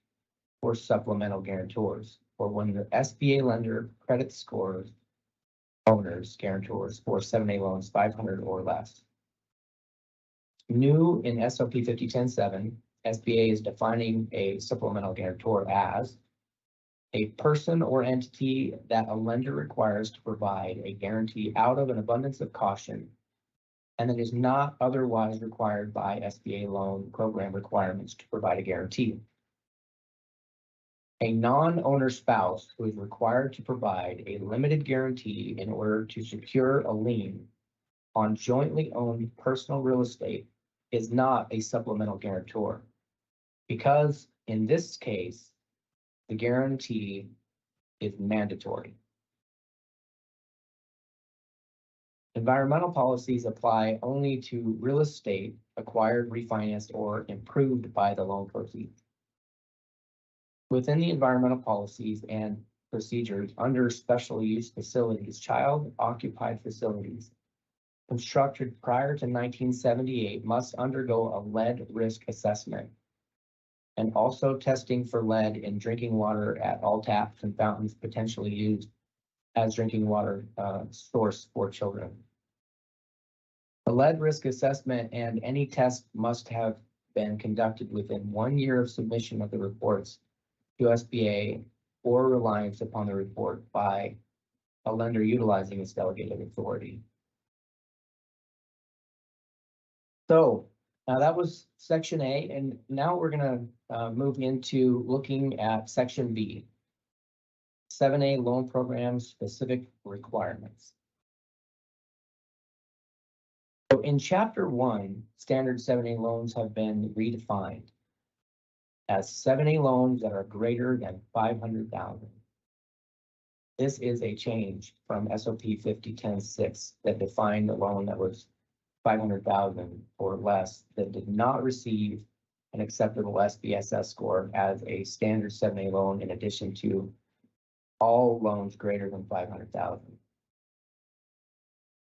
for supplemental guarantors, or when the SBA lender credit scores owners, guarantors for 7A loans 500 or less. New in SOP 5010-7, SBA is defining a supplemental guarantor as a person or entity that a lender requires to provide a guarantee out of an abundance of caution and that is not otherwise required by SBA loan program requirements to provide a guarantee. A non-owner spouse who is required to provide a limited guarantee in order to secure a lien on jointly owned personal real estate is not a supplemental guarantor, because in this case, the guarantee is mandatory. Environmental policies apply only to real estate acquired, refinanced, or improved by the loan proceeds. Within the environmental policies and procedures under special use facilities, child occupied facilities constructed prior to 1978 must undergo a lead risk assessment and also testing for lead in drinking water at all taps and fountains potentially used as drinking water source for children. The lead risk assessment and any test must have been conducted within 1 year of submission of the reports to SBA or reliance upon the report by a lender utilizing its delegated authority. So that was section A, and now we're going to move into looking at section B, 7A loan program specific requirements. So in chapter 1, standard 7A loans have been redefined as 7A loans that are greater than 500,000. This is a change from SOP 5010-6 that defined the loan that was 500,000 or less that did not receive an acceptable SBSS score as a standard 7A loan, in addition to all loans greater than 500,000.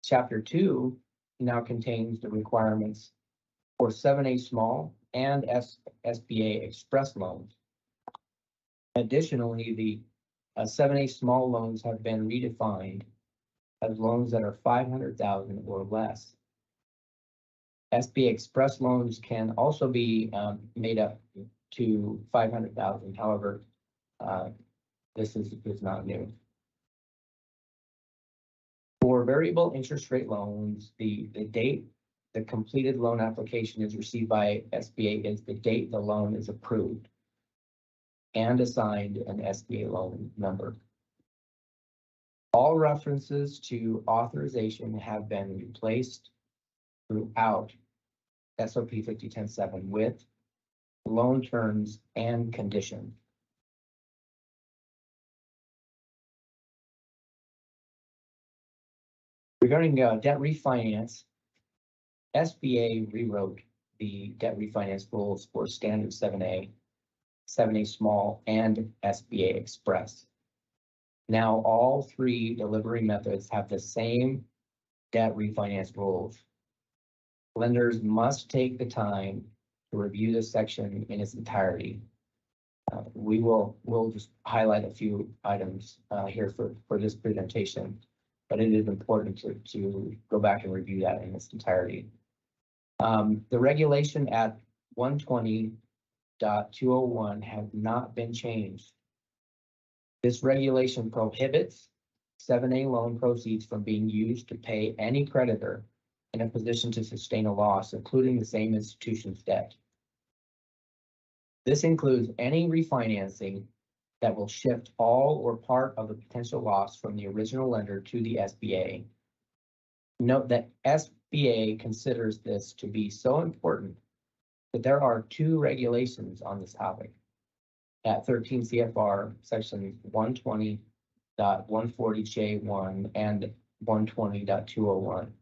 Chapter 2 now contains the requirements for 7A small and SBA express loans. Additionally, the 7A small loans have been redefined as loans that are 500,000 or less. SBA express loans can also be made up to 500,000. However, this is not new. For variable interest rate loans, the date the completed loan application is received by SBA is the date the loan is approved and assigned an SBA loan number. All references to authorization have been replaced throughout SOP 5010-7 with loan terms and conditions. Regarding debt refinance, SBA rewrote the debt refinance rules for standard 7A, 7A small, and SBA express. Now all three delivery methods have the same debt refinance rules. Lenders must take the time to review this section in its entirety. We'll just highlight a few items here for this presentation, but it is important to go back and review that in its entirety. The regulation at 120.201 has not been changed. This regulation prohibits 7A loan proceeds from being used to pay any creditor in a position to sustain a loss, including the same institution's debt. This includes any refinancing that will shift all or part of the potential loss from the original lender to the SBA. Note that SBA considers this to be so important that there are two regulations on this topic at 13 CFR section 120.140J1 and 120.201.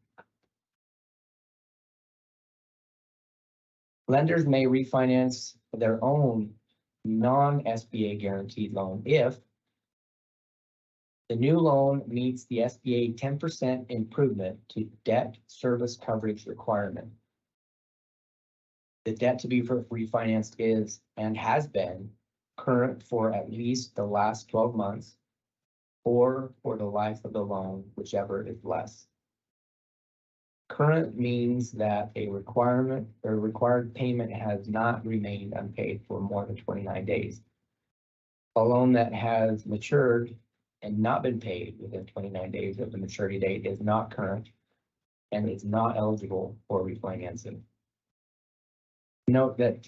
Lenders may refinance their own non-SBA guaranteed loan if the new loan meets the SBA 10% improvement to debt service coverage requirement. The debt to be refinanced is and has been current for at least the last 12 months or for the life of the loan, whichever is less. Current means that a requirement or required payment has not remained unpaid for more than 29 days. A loan that has matured and not been paid within 29 days of the maturity date is not current and is not eligible for refinancing. Note that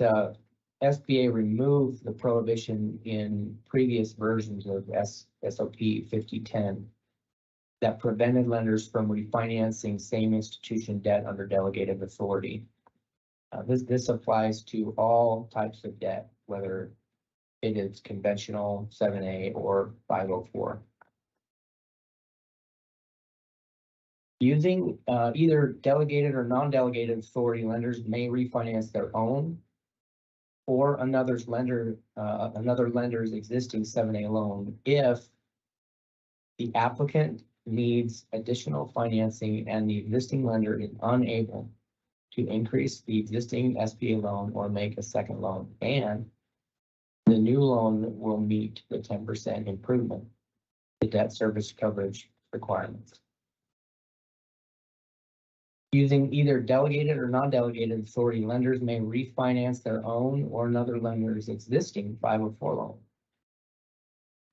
SBA removed the prohibition in previous versions of SOP 5010 that prevented lenders from refinancing same institution debt under delegated authority. This applies to all types of debt, whether it is conventional 7A or 504. Using either delegated or non-delegated authority, lenders may refinance their own or another lender's existing 7A loan if the applicant needs additional financing and the existing lender is unable to increase the existing SBA loan or make a second loan, and the new loan will meet the 10% improvement, the debt service coverage requirements. Using either delegated or non-delegated authority, lenders may refinance their own or another lender's existing 504 loan.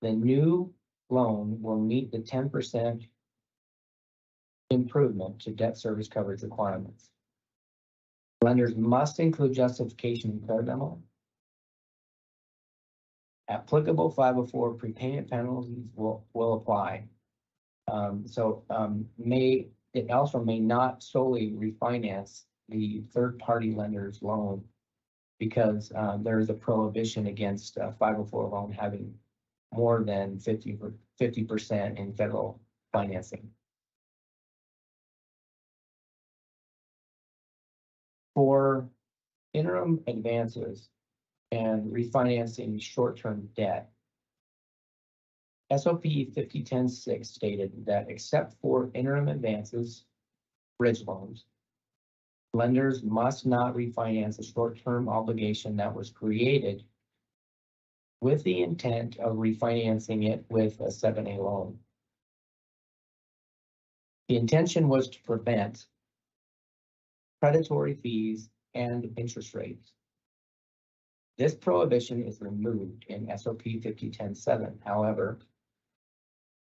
The new loan will meet the 10% improvement to debt service coverage requirements. Lenders must include justification in credit memo. Applicable 504 prepayment penalties will apply. It also may not solely refinance the third-party lender's loan because there is a prohibition against a 504 loan having more than 50% in federal financing. For interim advances and refinancing short-term debt, SOP 5010-6 stated that except for interim advances, bridge loans, lenders must not refinance a short-term obligation that was created with the intent of refinancing it with a 7A loan. The intention was to prevent predatory fees and interest rates. This prohibition is removed in SOP 5010-7. However,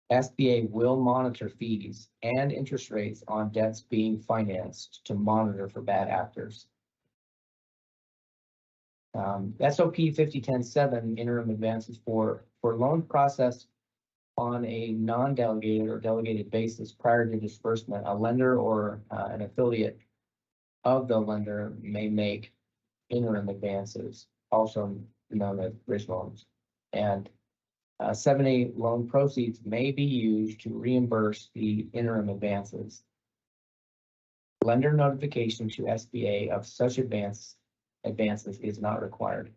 SBA will monitor fees and interest rates on debts being financed to monitor for bad actors. SOP 5010-7 interim advances for loan processed on a non-delegated or delegated basis prior to disbursement, a lender or an affiliate of the lender may make interim advances, also known as bridge loans. And 7A loan proceeds may be used to reimburse the interim advances. Lender notification to SBA of such advances is not required.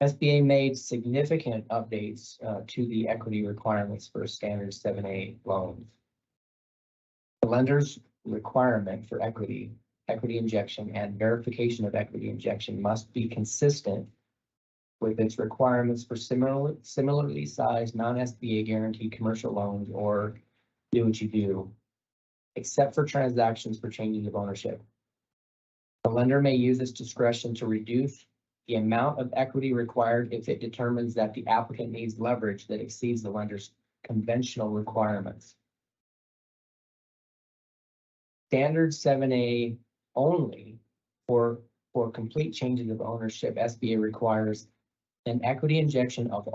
SBA made significant updates to the equity requirements for standard 7A loans. The lender's requirement for equity injection and verification of equity injection must be consistent with its requirements for similarly sized non-SBA guaranteed commercial loans or do what you do, except for transactions for changes of ownership. The lender may use its discretion to reduce the amount of equity required if it determines that the applicant needs leverage that exceeds the lender's conventional requirements. Standard 7A only for complete changes of ownership, SBA requires an equity injection of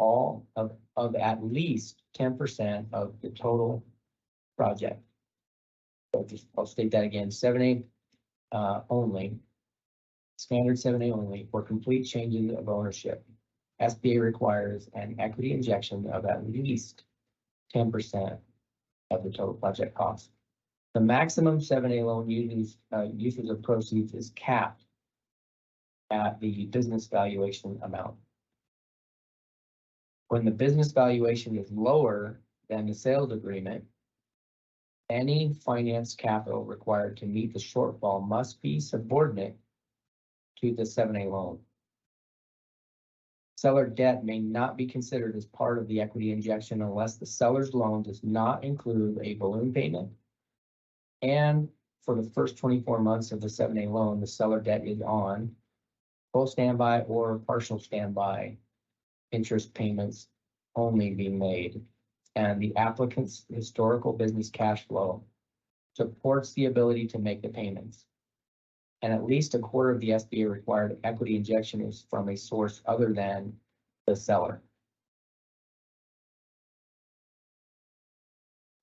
at least 10% of the total project. So I'll state that again, 7A only, standard 7A only for complete changes of ownership. SBA requires an equity injection of at least 10% of the total project cost. The maximum 7A loan uses of proceeds is capped at the business valuation amount. When the business valuation is lower than the sales agreement, any finance capital required to meet the shortfall must be subordinate to the 7A loan. Seller debt may not be considered as part of the equity injection unless the seller's loan does not include a balloon payment. And for the first 24 months of the 7A loan, the seller debt is on full standby or partial standby interest payments only being made. And the applicant's historical business cash flow supports the ability to make the payments. And at least a quarter of the SBA required equity injection is from a source other than the seller.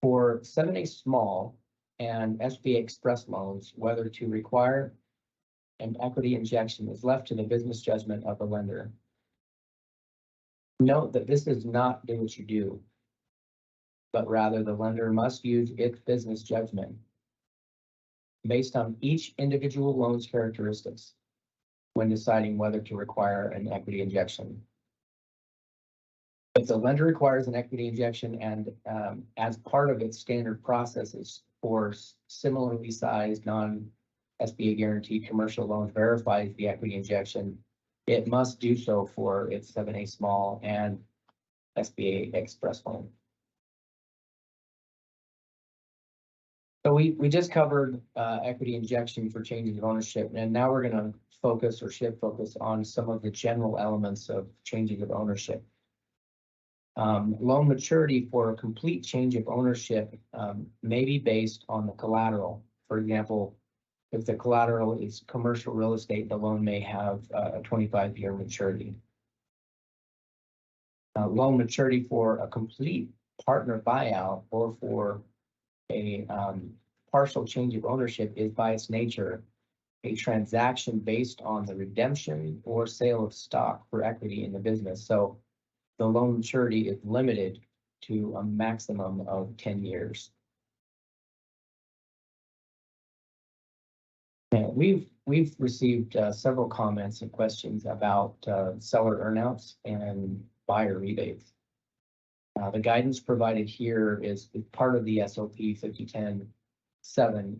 For 7A small and SBA express loans, whether to require an equity injection is left to the business judgment of the lender. Note that this does not do what you do, but rather the lender must use its business judgment based on each individual loan's characteristics when deciding whether to require an equity injection. If the lender requires an equity injection and as part of its standard processes for similarly sized non-SBA guaranteed commercial loans verifies the equity injection, it must do so for its 7A small and SBA express loan. So we just covered equity injection for changes of ownership, and now we're going to focus or shift focus on some of the general elements of changes of ownership. Loan maturity for a complete change of ownership may be based on the collateral. For example, if the collateral is commercial real estate, the loan may have a 25-year maturity. Loan maturity for a complete partner buyout or for a partial change of ownership is by its nature a transaction based on the redemption or sale of stock for equity in the business. So the loan maturity is limited to a maximum of 10 years. And we've received several comments and questions about seller earnouts and buyer rebates. The guidance provided here is part of the SOP 5010-7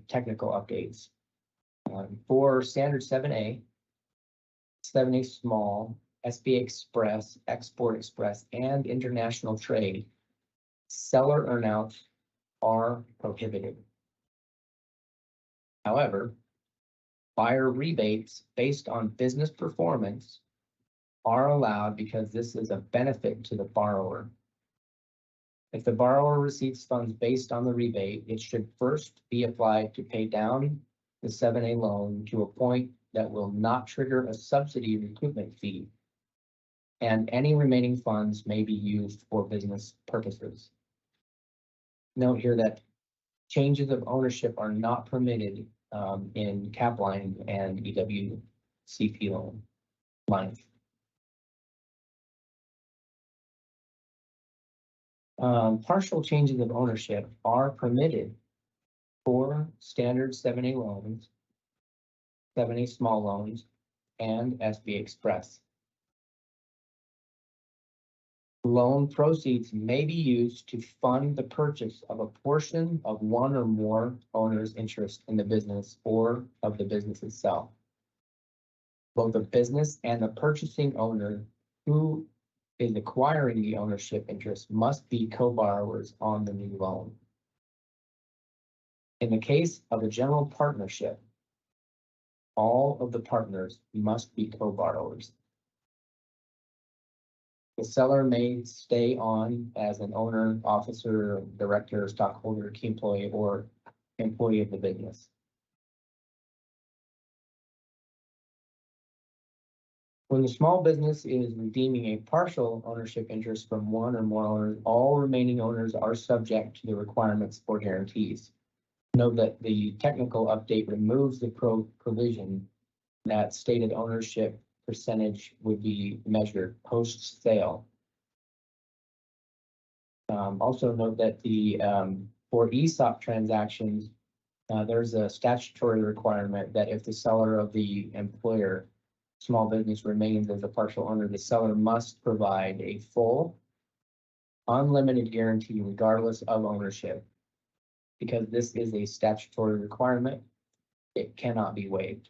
technical updates. For standard 7A, 7A small, SBA Express, Export Express, and international trade, seller earnouts are prohibited. However, buyer rebates based on business performance are allowed because this is a benefit to the borrower. If the borrower receives funds based on the rebate, it should first be applied to pay down the 7A loan to a point that will not trigger a subsidy recoupment fee, and any remaining funds may be used for business purposes. Note here that changes of ownership are not permitted in Capline and EWCP loan lines. Partial changes of ownership are permitted for standard 7A loans, 7A small loans, and SBA Express. Loan proceeds may be used to fund the purchase of a portion of one or more owners' interest in the business or of the business itself. Both the business and the purchasing owner who is acquiring the ownership interest must be co-borrowers on the new loan. In the case of a general partnership, all of the partners must be co-borrowers. The seller may stay on as an owner, officer, director, stockholder, key employee, or employee of the business. When the small business is redeeming a partial ownership interest from one or more owners, all remaining owners are subject to the requirements for guarantees. Note that the technical update removes the provision that stated ownership percentage would be measured post-sale. Also note that for ESOP transactions, there's a statutory requirement that if the seller of the employer small business remains as a partial owner, the seller must provide a full, unlimited guarantee regardless of ownership. because this is a statutory requirement. It cannot be waived.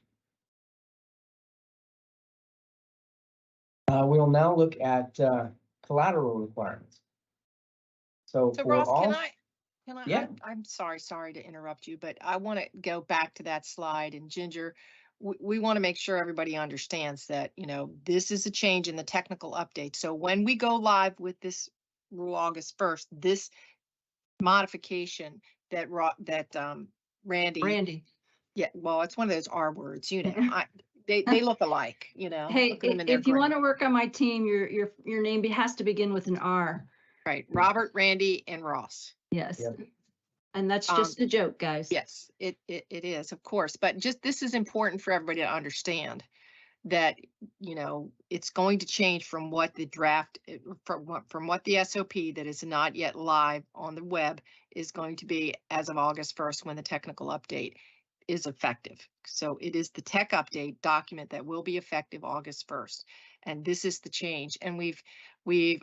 We'll now look at collateral requirements. So So for Ross, all, Yeah. I'm sorry to interrupt you, but I want to go back to that slide, and Ginger, we want to make sure everybody understands that, this is a change in the technical update. So when we go live with this rule August 1st, this modification that Randy, Randy. yeah, well, it's one of those R words, they look alike, Hey, look at 'em in their if you want grin. to work on my team, your name has to begin with an R. Right, Robert, Randy, and Ross. Yes. Yep. And that's just a joke, guys. Yes, it is, of course, but just this is important for everybody to understand that, it's going to change from what the draft, from what the SOP that is not yet live on the web is going to be as of August 1st, when the technical update is effective. So it is the tech update document that will be effective August 1st. And this is the change. And we've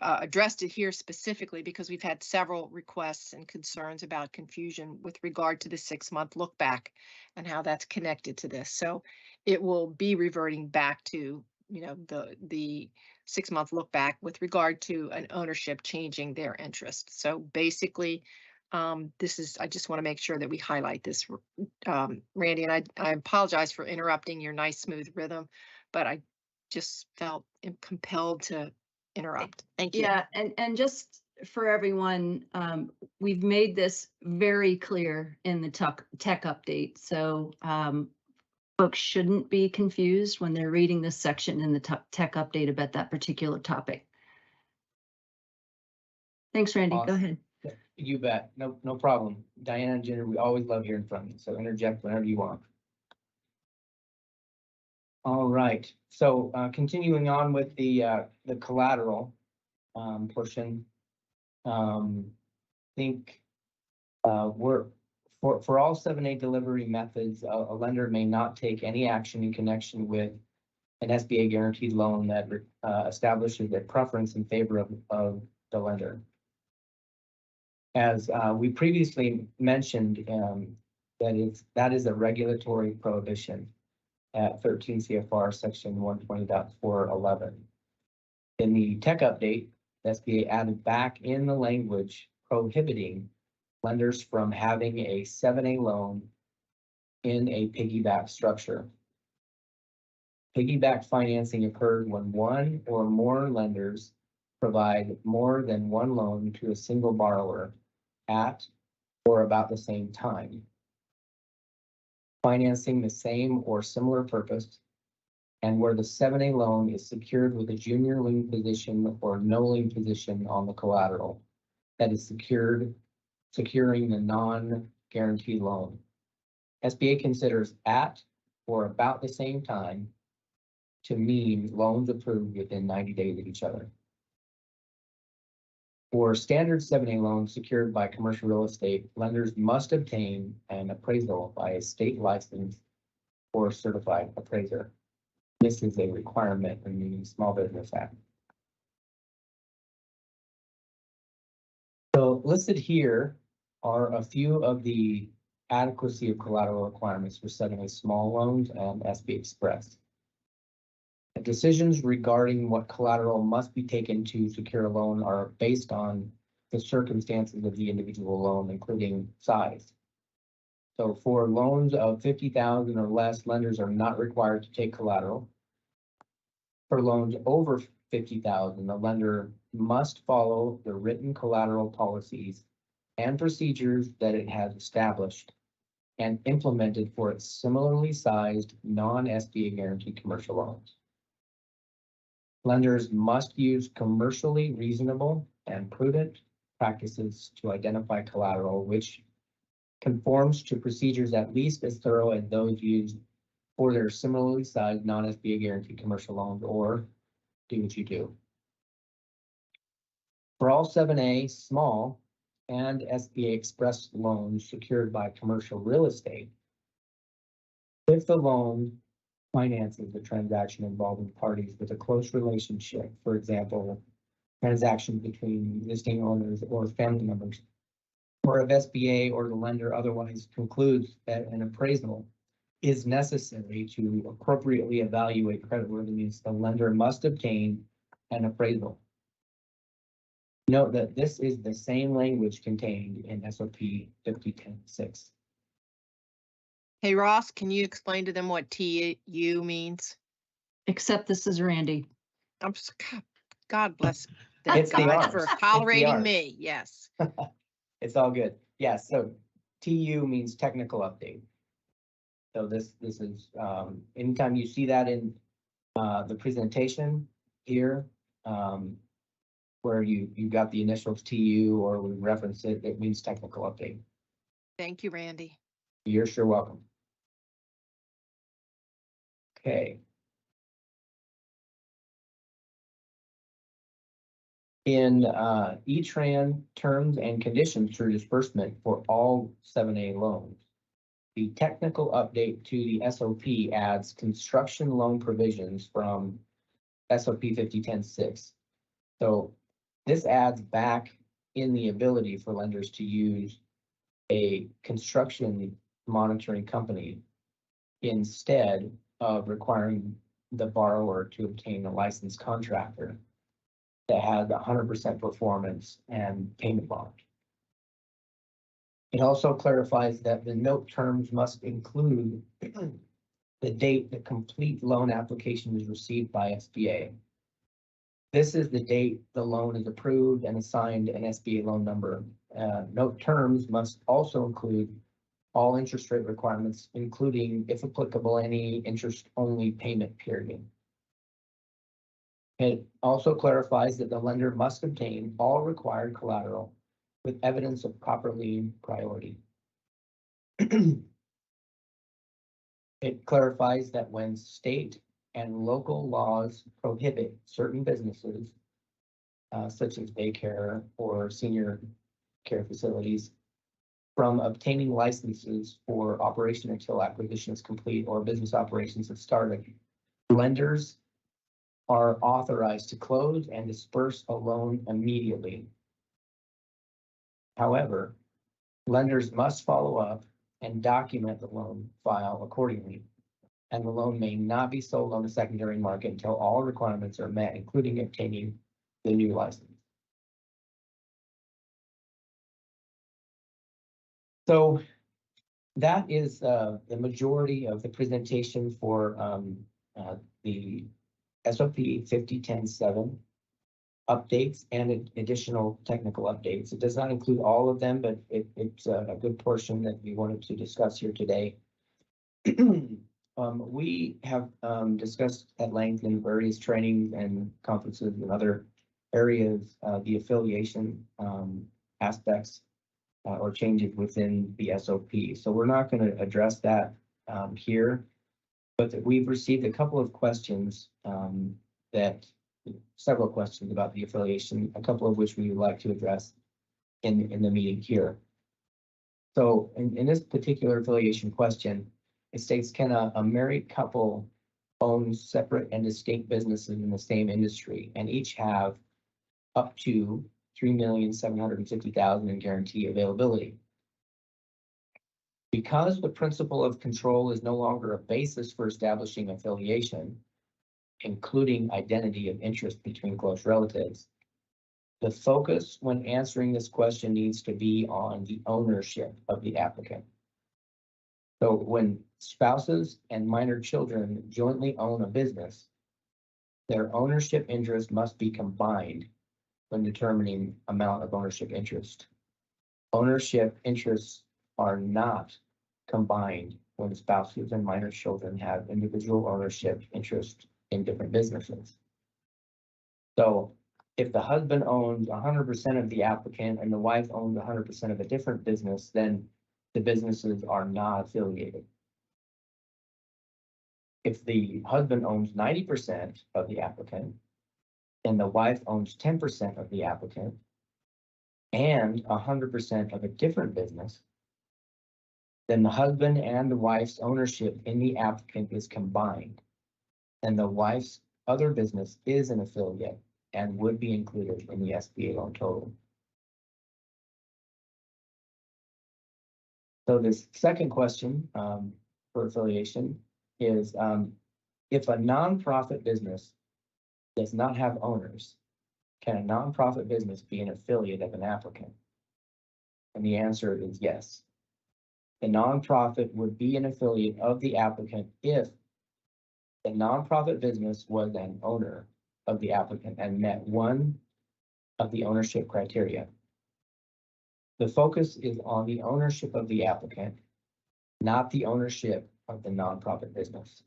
addressed it here specifically because we've had several requests and concerns about confusion with regard to the 6-month look back and how that's connected to this. So it will be reverting back to, the 6-month look back with regard to an ownership changing their interest. So basically, I just want to make sure that we highlight this, Randy, and I apologize for interrupting your nice smooth rhythm, but I just felt compelled to interrupt. Thank you. Yeah, and just for everyone, we've made this very clear in the tech update. So folks shouldn't be confused when they're reading this section in the tech update about that particular topic. Thanks, Randy. Go Awesome. ahead. You bet. No problem. Diana and Jenner, we always love hearing from you. So interject whenever you want. All right. So continuing on with the collateral portion, think we're for all 7(a) delivery methods, a lender may not take any action in connection with an SBA guaranteed loan that establishes a preference in favor of the lender. As we previously mentioned, that is a regulatory prohibition at 13 CFR section 120.411. In the tech update, SBA added back in the language prohibiting lenders from having a 7(a) loan in a piggyback structure. Piggyback financing occurs when one or more lenders provide more than one loan to a single borrower at or about the same time, financing the same or similar purpose, and where the 7(a) loan is secured with a junior lien position or no lien position on the collateral that is securing the non-guaranteed loan. SBA considers at or about the same time to mean loans approved within 90 days of each other. For standard 7(a) loans secured by commercial real estate, lenders must obtain an appraisal by a state licensed or certified appraiser. This is a requirement in the Small Business Act. So listed here are a few of the adequacy of collateral requirements for 7(a) small loans and SB Express. The decisions regarding what collateral must be taken to secure a loan are based on the circumstances of the individual loan, including size. So for loans of $50,000 or less, lenders are not required to take collateral. For loans over $50,000, the lender must follow the written collateral policies and procedures that it has established and implemented for its similarly sized non-SBA guaranteed commercial loans. Lenders must use commercially reasonable and prudent practices to identify collateral, which conforms to procedures at least as thorough as those used for their similarly sized non-SBA guaranteed commercial loans, or do what you do. For all 7(a) small and SBA Express loans secured by commercial real estate, if the loan finances the transaction involving parties with a close relationship, for example, transactions between existing owners or family members, or if SBA or the lender otherwise concludes that an appraisal is necessary to appropriately evaluate creditworthiness, the lender must obtain an appraisal. Note that this is the same language contained in SOP 5010-6. Hey, Ross, can you explain to them what TU means? Except this is Randy. I'm just, God bless It's the God arms. for It's the tolerating arms. me. Yes. It's all good. Yeah, so TU means technical update. So this is, anytime you see that in the presentation here, where you got the initials TU or we reference it, it means technical update. Thank you, Randy. You're sure welcome. Okay. In E-Tran terms and conditions for disbursement for all 7A loans, the technical update to the SOP adds construction loan provisions from SOP 5010-6. So this adds back in the ability for lenders to use a construction monitoring company instead of requiring the borrower to obtain a licensed contractor that had 100% performance and payment bond. It also clarifies that the note terms must include the date the complete loan application is received by SBA. This is the date the loan is approved and assigned an SBA loan number. Note terms must also include all interest rate requirements, including, if applicable, any interest-only payment period. It also clarifies that the lender must obtain all required collateral with evidence of proper lien priority. It clarifies that when state and local laws prohibit certain businesses, such as daycare or senior care facilities, from obtaining licenses for operation until acquisition is complete or business operations have started, lenders are authorized to close and disperse a loan immediately. However, lenders must follow up and document the loan file accordingly, and the loan may not be sold on the secondary market until all requirements are met, including obtaining the new license. So that is the majority of the presentation for the SOP 5010-7 updates and additional technical updates. It does not include all of them, but it's a good portion that we wanted to discuss here today. We have discussed at length in various trainings and conferences and other areas the affiliation aspects or changes within the SOP. So we're not going to address that here, but we've received a couple of questions several questions about the affiliation, a couple of which we would like to address in the meeting here. So in this particular affiliation question, it states, can a married couple own separate and distinct businesses in the same industry and each have up to $3,750,000 in guarantee availability? Because the principle of control is no longer a basis for establishing affiliation, including identity of interest between close relatives, the focus when answering this question needs to be on the ownership of the applicant. So when spouses and minor children jointly own a business, their ownership interest must be combined when determining amount of ownership interest. Ownership interests are not combined when spouses and minor children have individual ownership interest in different businesses. So if the husband owns 100% of the applicant and the wife owns 100% of a different business, then the businesses are not affiliated. If the husband owns 90% of the applicant and the wife owns 10% of the applicant and 100% of a different business, then the husband and the wife's ownership in the applicant is combined, and the wife's other business is an affiliate and would be included in the SBA loan total. So this second question for affiliation is if a nonprofit business does not have owners, can a nonprofit business be an affiliate of an applicant? And the answer is yes. The nonprofit would be an affiliate of the applicant if the nonprofit business was an owner of the applicant and met one of the ownership criteria. The focus is on the ownership of the applicant, not the ownership of the nonprofit business.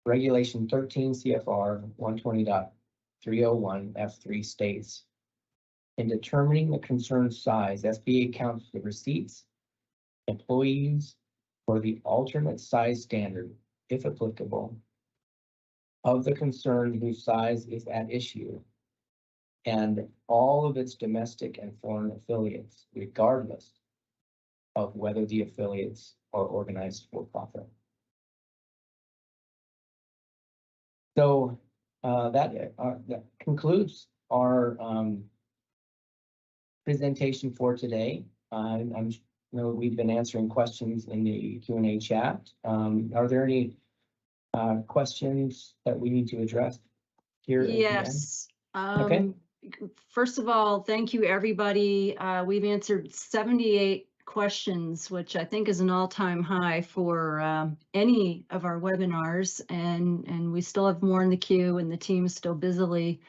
Regulation 13 CFR 120.301 F3 states, in determining the concerned size, SBA counts the receipts, employees, or the alternate size standard, if applicable, of the concern whose size is at issue, and all of its domestic and foreign affiliates, regardless of whether the affiliates are organized for profit. So that concludes our presentation for today. I know we've been answering questions in the Q&A chat. Are there any questions that we need to address here? At the end? Yes. Okay. First of all, thank you, everybody. We've answered 78 questions, which I think is an all-time high for any of our webinars, and we still have more in the queue, and the team is still busily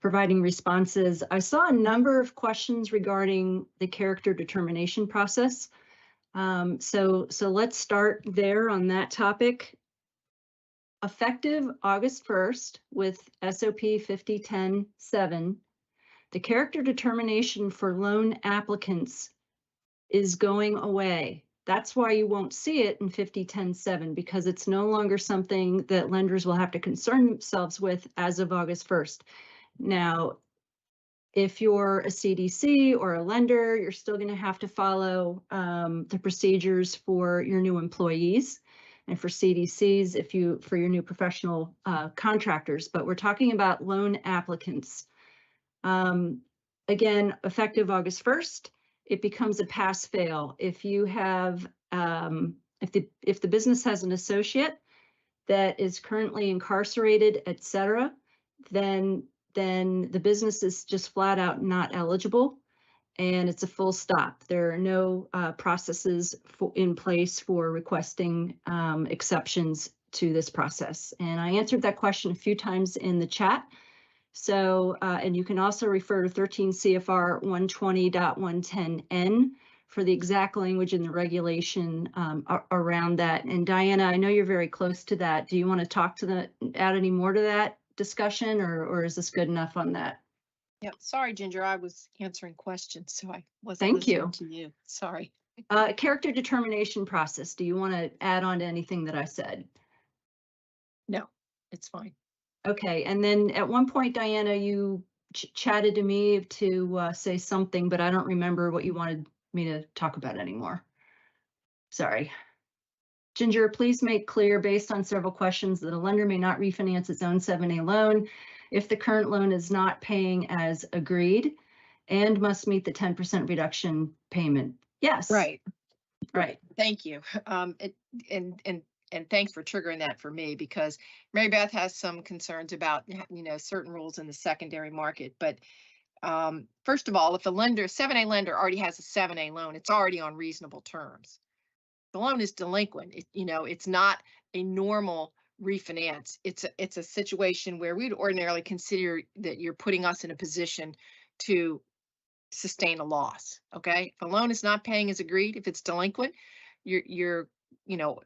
providing responses. I saw a number of questions regarding the character determination process. So let's start there on that topic. Effective August 1st with SOP 5010-7, the character determination for loan applicants is going away. That's why you won't see it in 5010-7, because it's no longer something that lenders will have to concern themselves with as of August 1st. Now, if you're a CDC or a lender, you're still going to have to follow the procedures for your new employees, and for CDCs, for your new professional contractors. But we're talking about loan applicants. Again, effective August 1st, it becomes a pass-fail. If you have, if the business has an associate that is currently incarcerated, et cetera, then the business is just flat out not eligible, and it's a full stop. There are no processes in place for requesting exceptions to this process. And I answered that question a few times in the chat. So, and you can also refer to 13 CFR 120.110N for the exact language in the regulation around that. And Diana, I know you're very close to that. Do you want to add any more to that discussion, or is this good enough on that? Yeah, sorry, Ginger, I was answering questions, so I wasn't Thank you. listening to you. Sorry. Character determination process. Do you want to add on to anything that I said? No, it's fine. Okay, and then at one point, Diana, you chatted to me to say something, but I don't remember what you wanted me to talk about anymore. Sorry. Ginger, please make clear, based on several questions, that a lender may not refinance its own 7A loan if the current loan is not paying as agreed and must meet the 10% reduction payment. Yes. Right. Right. Thank you. And thanks for triggering that for me, because Mary Beth has some concerns about, certain rules in the secondary market. But first of all, if a 7A lender already has a 7A loan, it's already on reasonable terms. The loan is delinquent. It's not a normal refinance. It's a situation where we'd ordinarily consider that you're putting us in a position to sustain a loss. Okay, if a loan is not paying as agreed, if it's delinquent, you're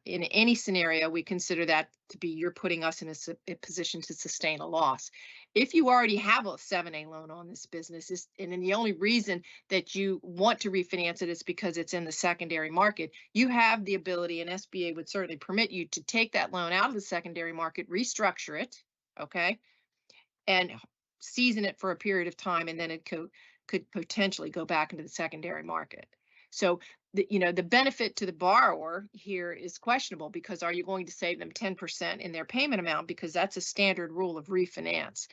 in any scenario, we consider that to be you're putting us in a position to sustain a loss. If you already have a 7A loan on this business, and then the only reason that you want to refinance it is because it's in the secondary market, you have the ability, and SBA would certainly permit you to take that loan out of the secondary market, restructure it, okay, and season it for a period of time, and then it could potentially go back into the secondary market. So the benefit to the borrower here is questionable, because are you going to save them 10% in their payment amount? Because that's a standard rule of refinance.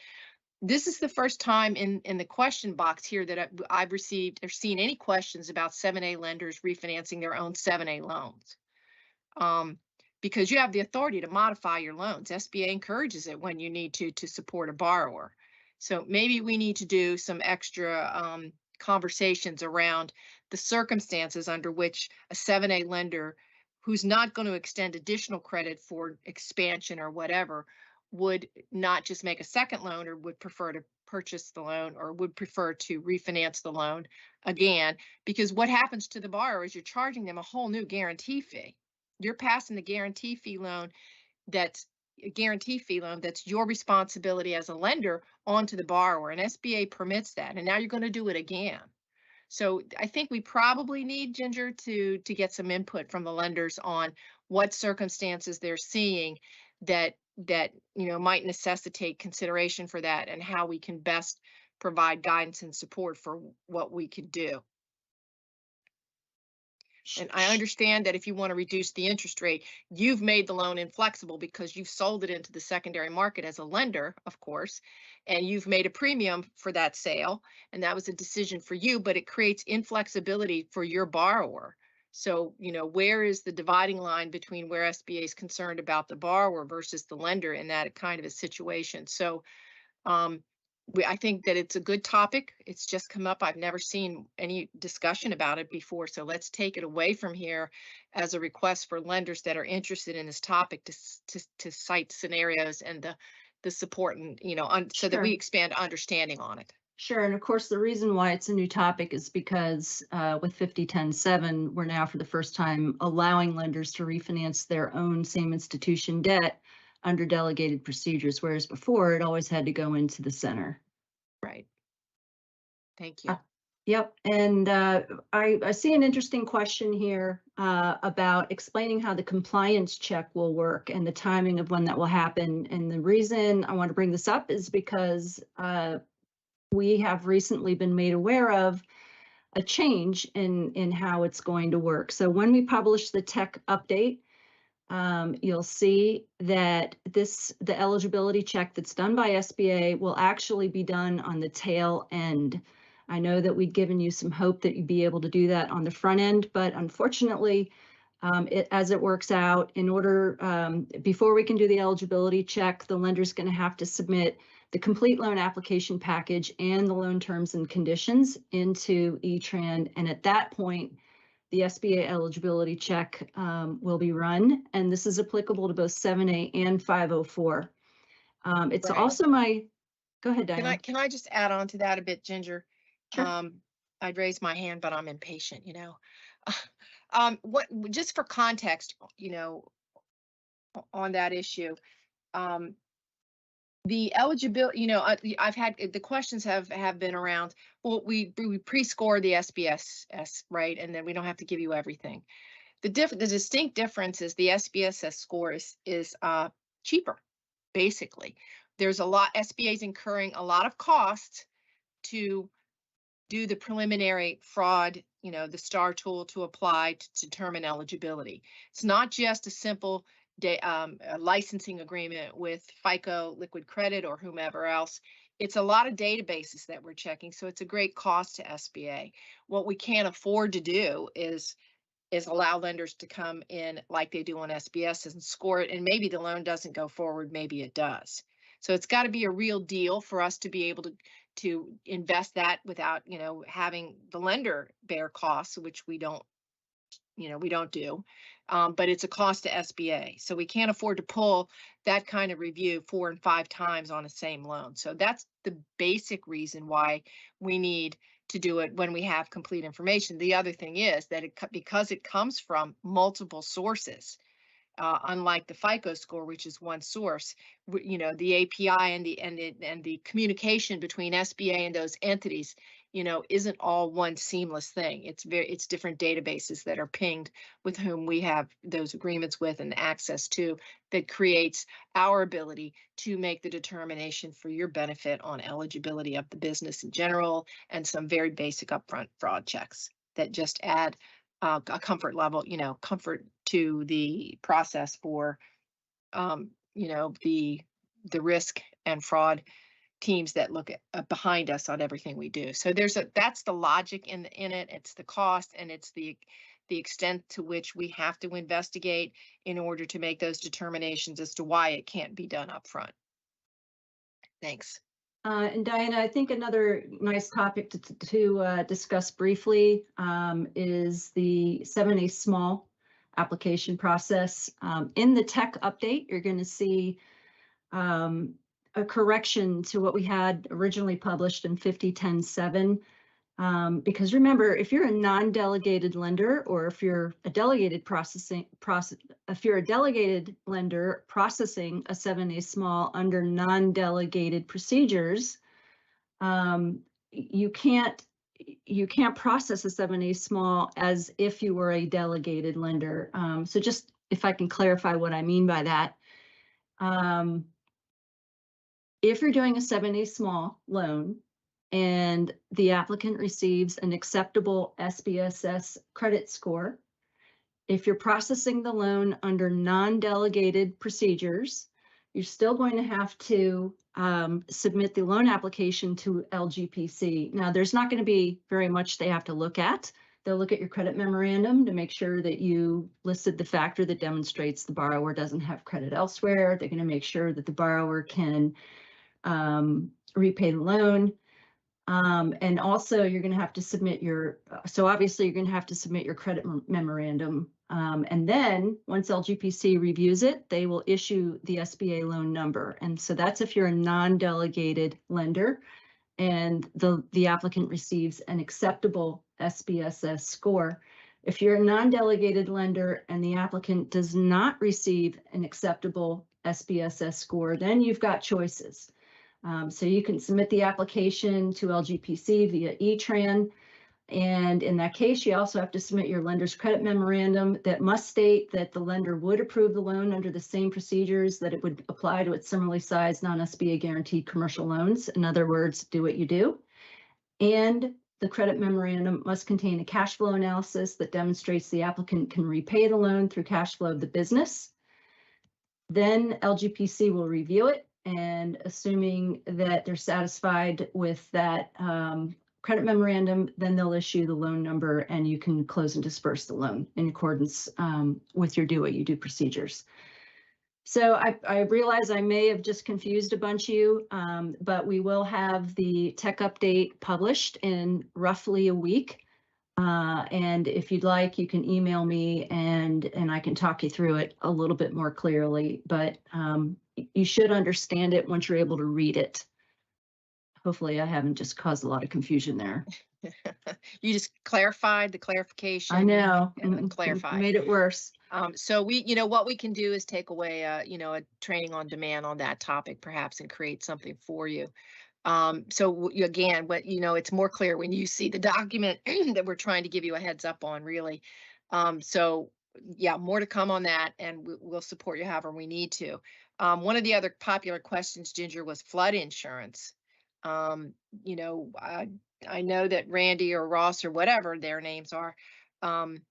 this is the first time in the question box here that I've received or seen any questions about 7A lenders refinancing their own 7A loans. Because you have the authority to modify your loans. SBA encourages it when you need to support a borrower. So maybe we need to do some extra conversations around the circumstances under which a 7A lender who's not going to extend additional credit for expansion or whatever would not just make a second loan or would prefer to purchase the loan or would prefer to refinance the loan again. Because what happens to the borrower is you're charging them a whole new guarantee fee. You're passing the guarantee fee loan that's a guarantee fee loan that's your responsibility as a lender onto the borrower, and SBA permits that, and now you're going to do it again. So I think we probably need, Ginger, to get some input from the lenders on what circumstances they're seeing that might necessitate consideration for that, and how we can best provide guidance and support for what we could do. And I understand that if you want to reduce the interest rate, you've made the loan inflexible because you've sold it into the secondary market as a lender, of course, and you've made a premium for that sale, and that was a decision for you, but it creates inflexibility for your borrower. So, where is the dividing line between where SBA is concerned about the borrower versus the lender in that kind of a situation? So, I think that it's a good topic. It's just come up. I've never seen any discussion about it before. So let's take it away from here as a request for lenders that are interested in this topic to cite scenarios and the support and, so that we Sure. expand understanding on it. Sure. And of course, the reason why it's a new topic is because with 5010-7, we're now for the first time allowing lenders to refinance their own same institution debt under delegated procedures, whereas before it always had to go into the center. Right. Thank you. Yep. And I see an interesting question here about explaining how the compliance check will work and the timing of when that will happen. And the reason I want to bring this up is because we have recently been made aware of a change in how it's going to work. So when we publish the tech update, you'll see that the eligibility check that's done by SBA will actually be done on the tail end. I know that we'd given you some hope that you'd be able to do that on the front end, but unfortunately, as it works out, in order, before we can do the eligibility check, the lender's going to have to submit the complete loan application package and the loan terms and conditions into eTran. And at that point, the SBA eligibility check will be run, and this is applicable to both 7A and 504. It's Right. also go ahead, Diane. Can I just add on to that a bit, Ginger? Sure. I'd raise my hand, but I'm impatient, just for context, on that issue, the eligibility, I've had the questions have been around, well, we pre-score the SBSS, right? And then we don't have to give you everything. The distinct difference is the SBSS score is cheaper, basically. There's SBA is incurring a lot of costs to do the preliminary fraud, the STAR tool to apply to determine eligibility. It's not just a simple a licensing agreement with FICO, Liquid Credit, or whomever else. It's a lot of databases that we're checking, so it's a great cost to SBA. What we can't afford to do is allow lenders to come in like they do on SBS and score it, and maybe the loan doesn't go forward, maybe it does. So it's got to be a real deal for us to be able to invest that without, having the lender bear costs, which we don't do, but it's a cost to SBA. So we can't afford to pull that kind of review 4 and 5 times on the same loan. So that's the basic reason why we need to do it when we have complete information. The other thing is that because it comes from multiple sources, unlike the FICO score, which is one source, the API and the communication between SBA and those entities, isn't all one seamless thing. It's different databases that are pinged with whom we have those agreements with and access to, that creates our ability to make the determination for your benefit on eligibility of the business in general, and some very basic upfront fraud checks that just add a comfort level, comfort to the process for, the risk and fraud teams that look at behind us on everything we do. So that's the logic in it. It's the cost, and it's the extent to which we have to investigate in order to make those determinations as to why it can't be done up front. Thanks. And Diana, I think another nice topic to discuss briefly is the 7A small application process. In the tech update, you're going to see a correction to what we had originally published in 5010-7. Because remember, if you're a non-delegated lender, or if you're a delegated if you're a delegated lender processing a 7A small under non-delegated procedures, you can't process a 7A small as if you were a delegated lender. So just if I can clarify what I mean by that. If you're doing a 7A small loan and the applicant receives an acceptable SBSS credit score, if you're processing the loan under non-delegated procedures, you're still going to have to submit the loan application to LGPC. Now, there's not going to be very much they have to look at. They'll look at your credit memorandum to make sure that you listed the factor that demonstrates the borrower doesn't have credit elsewhere. They're going to make sure that the borrower can repay the loan. And also you're going to have to submit so obviously you're going to have to submit your credit memorandum. And then once LGPC reviews it, they will issue the SBA loan number. And so that's if you're a non-delegated lender and the applicant receives an acceptable SBSS score. If you're a non-delegated lender and the applicant does not receive an acceptable SBSS score, then you've got choices. So you can submit the application to LGPC via E-Tran. And in that case, you also have to submit your lender's credit memorandum that must state that the lender would approve the loan under the same procedures that it would apply to its similarly sized non-SBA guaranteed commercial loans. In other words, do what you do. And the credit memorandum must contain a cash flow analysis that demonstrates the applicant can repay the loan through cash flow of the business. Then LGPC will review it, and assuming that they're satisfied with that credit memorandum, then they'll issue the loan number and you can close and disperse the loan in accordance with your do what you do procedures. So I realize I may have just confused a bunch of you, but we will have the tech update published in roughly a week. And if you'd like, you can email me and I can talk you through it a little bit more clearly, but you should understand it once you're able to read it. Hopefully I haven't just caused a lot of confusion there. You just clarified the clarification. I know. And clarified. Made it worse. So what we can do is take away a training on demand on that topic perhaps and create something for you. So again, it's more clear when you see the document that we're trying to give you a heads up on, really. So yeah, more to come on that, and we'll support you however we need to. One of the other popular questions, Ginger, was flood insurance. I know that Randy or Ross or whatever their names are, and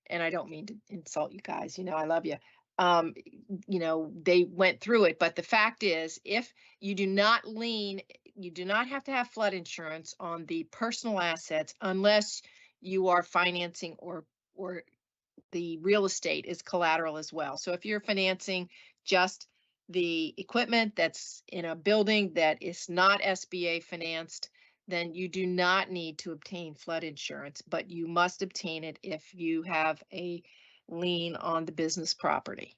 I don't mean to insult you guys, I love you. They went through it, but the fact is, if you do not lien, you do not have to have flood insurance on the personal assets unless you are financing or the real estate is collateral as well. So if you're financing just the equipment that's in a building that is not SBA financed, then you do not need to obtain flood insurance, but you must obtain it if you have a lien on the business property.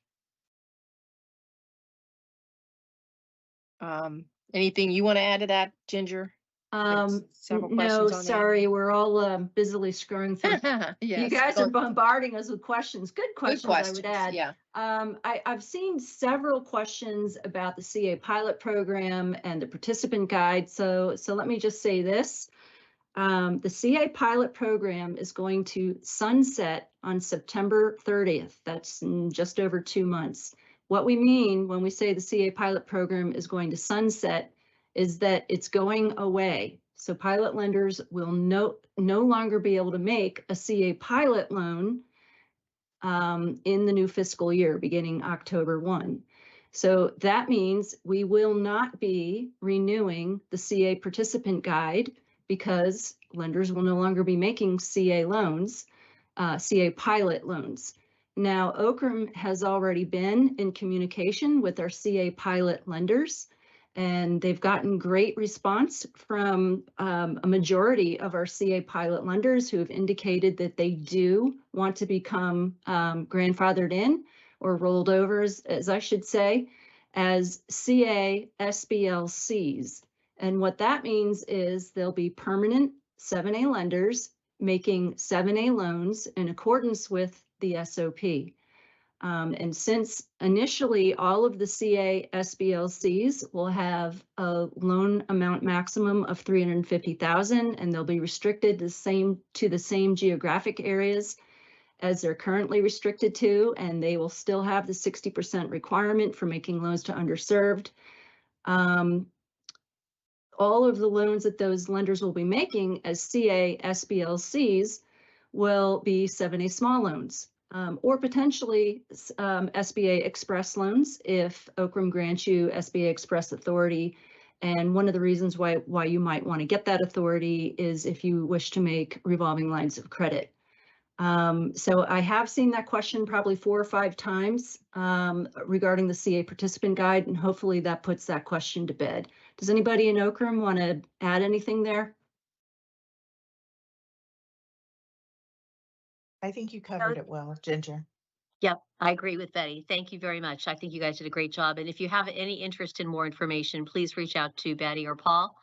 Anything you want to add to that, Ginger? Several questions No, on sorry, we're all busily scrolling through. that. Yes, You guys are bombarding us with questions. Good questions, I would add. Yeah. I've seen several questions about the CA pilot program and the participant guide. So let me just say this. The CA pilot program is going to sunset on September 30th. That's in just over 2 months. What we mean when we say the CA pilot program is going to sunset is that it's going away. So pilot lenders will no longer be able to make a CA pilot loan in the new fiscal year beginning October 1. So that means we will not be renewing the CA participant guide because lenders will no longer be making CA loans, CA pilot loans. Now, Okram has already been in communication with our CA pilot lenders, and they've gotten great response from a majority of our CA pilot lenders who have indicated that they do want to become grandfathered in or rolled over, as I should say, as CA SBLCs. And what that means is they'll be permanent 7A lenders making 7A loans in accordance with the SOP. And since initially all of the CA SBLCs will have a loan amount maximum of 350,000, and they'll be restricted to the same geographic areas as they're currently restricted to, and they will still have the 60% requirement for making loans to underserved. All of the loans that those lenders will be making as CA SBLCs will be 7A small loans, or potentially SBA Express loans if Okram grants you SBA Express authority. And one of the reasons why you might want to get that authority is if you wish to make revolving lines of credit. So I have seen that question probably 4 or 5 times regarding the CA participant guide, and hopefully that puts that question to bed. Does anybody in Okram want to add anything there? I think you covered it well, Ginger. Yep, I agree with Betty. Thank you very much. I think you guys did a great job. And if you have any interest in more information, please reach out to Betty or Paul,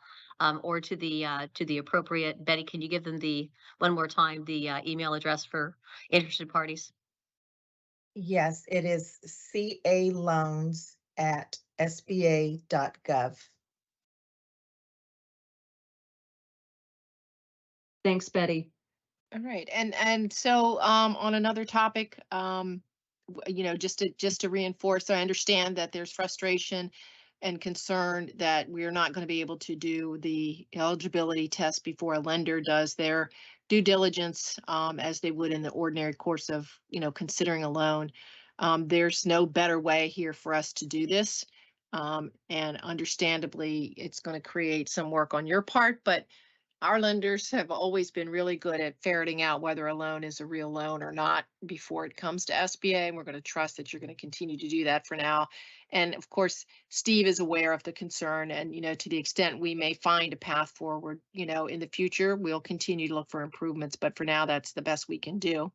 or to the appropriate. Betty, can you give them one more time the email address for interested parties? Yes, it is caloans@sba.gov. Thanks, Betty. All right, and so on another topic, just to reinforce, I understand that there's frustration and concern that we're not going to be able to do the eligibility test before a lender does their due diligence as they would in the ordinary course of considering a loan. There's no better way here for us to do this, and understandably, it's going to create some work on your part, but our lenders have always been really good at ferreting out whether a loan is a real loan or not before it comes to SBA, and we're going to trust that you're going to continue to do that for now. And of course, Steve is aware of the concern, and to the extent we may find a path forward, in the future, we'll continue to look for improvements, but for now, that's the best we can do.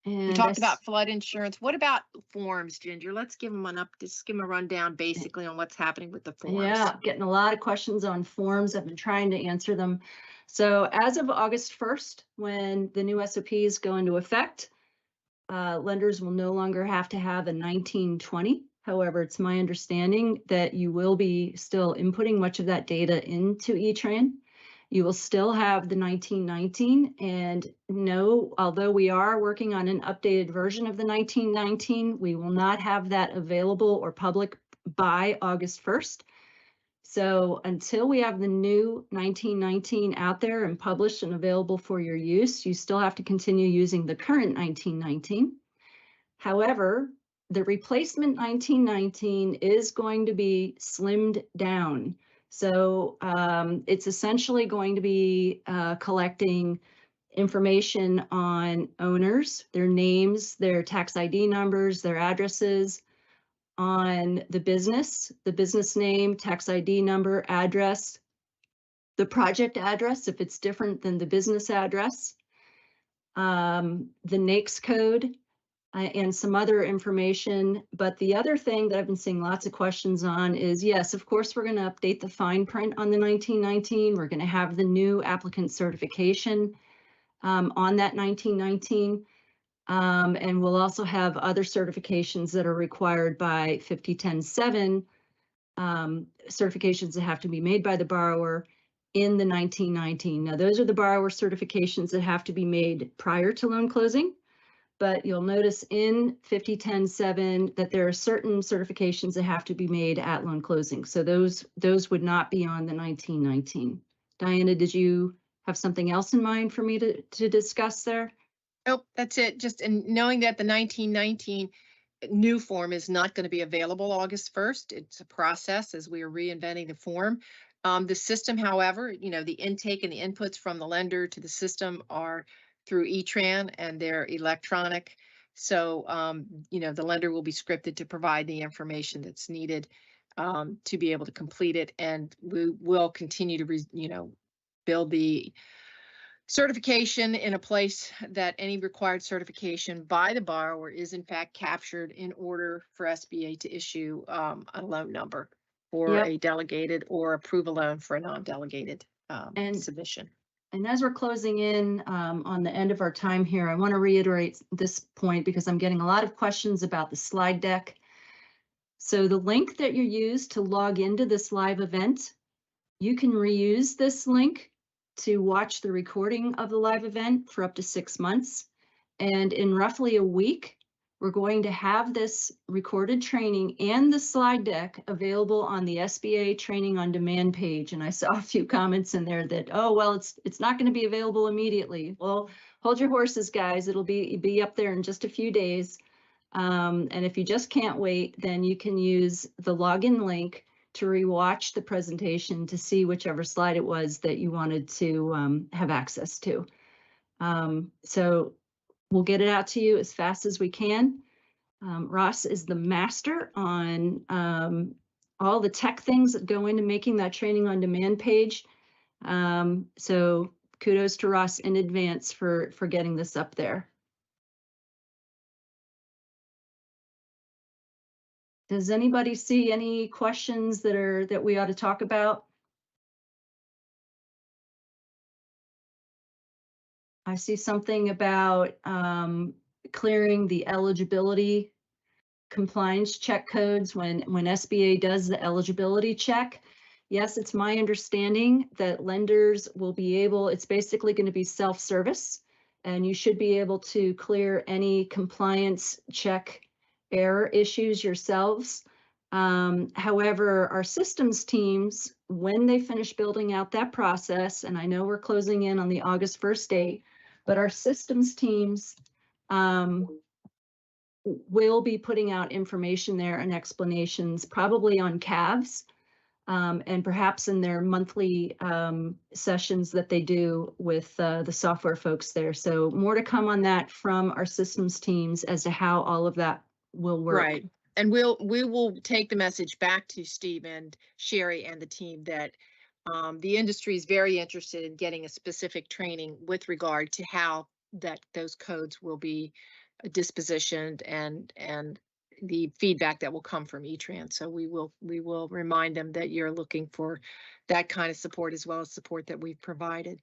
We And talked about flood insurance. What about forms, Ginger? Let's give them just give them a rundown basically on what's happening with the forms. Yeah, getting a lot of questions on forms. I've been trying to answer them. So as of August 1st, when the new SOPs go into effect, lenders will no longer have to have a 1920. However, it's my understanding that you will be still inputting much of that data into eTran. You will still have the 1919, and no, although we are working on an updated version of the 1919, we will not have that available or public by August 1st. So until we have the new 1919 out there and published and available for your use, you still have to continue using the current 1919. However, the replacement 1919 is going to be slimmed down. So it's essentially going to be collecting information on owners, their names, their tax ID numbers, their addresses, on the business name, tax ID number, address, the project address if it's different than the business address, the NAICS code, and some other information. But the other thing that I've been seeing lots of questions on is, yes, of course, we're going to update the fine print on the 1919. We're going to have the new applicant certification on that 1919. And we'll also have other certifications that are required by 5010-7, certifications that have to be made by the borrower in the 1919. Now, those are the borrower certifications that have to be made prior to loan closing. But you'll notice in 5010-7 that there are certain certifications that have to be made at loan closing. So those would not be on the 1919. Diana, did you have something else in mind for me to discuss there? Nope, that's it. Just in knowing that the 1919 new form is not going to be available August 1st. It's a process as we are reinventing the form. The system, however, the intake and the inputs from the lender to the system are through E-Tran and they're electronic. So, the lender will be scripted to provide the information that's needed to be able to complete it. And we will continue to, build the certification in a place that any required certification by the borrower is in fact captured in order for SBA to issue a loan number for Yep. a delegated or approve a loan for a non-delegated And- submission. And as we're closing in on the end of our time here, I want to reiterate this point because I'm getting a lot of questions about the slide deck. So the link that you use to log into this live event, you can reuse this link to watch the recording of the live event for up to 6 months. And in roughly a week, we're going to have this recorded training and the slide deck available on the SBA Training on Demand page. And I saw a few comments in there that, oh, well, it's not going to be available immediately. Well, hold your horses, guys. It'll be up there in just a few days. And if you just can't wait, then you can use the login link to rewatch the presentation to see whichever slide it was that you wanted to have access to. So we'll get it out to you as fast as we can. Ross is the master on all the tech things that go into making that training on demand page. So kudos to Ross in advance for getting this up there. Does anybody see any questions that we ought to talk about? I see something about clearing the eligibility compliance check codes when SBA does the eligibility check. Yes, it's my understanding that lenders will be able, it's basically going to be self-service, and you should be able to clear any compliance check error issues yourselves. However, our systems teams, when they finish building out that process, and I know we're closing in on the August 1st date, but our systems teams will be putting out information there and explanations, probably on CAVs, and perhaps in their monthly sessions that they do with the software folks there. So more to come on that from our systems teams as to how all of that will work. Right. And we will take the message back to Steve and Sherry and the team that the industry is very interested in getting a specific training with regard to how those codes will be dispositioned and the feedback that will come from E-Tran. So we will remind them that you're looking for that kind of support as well as support that we've provided.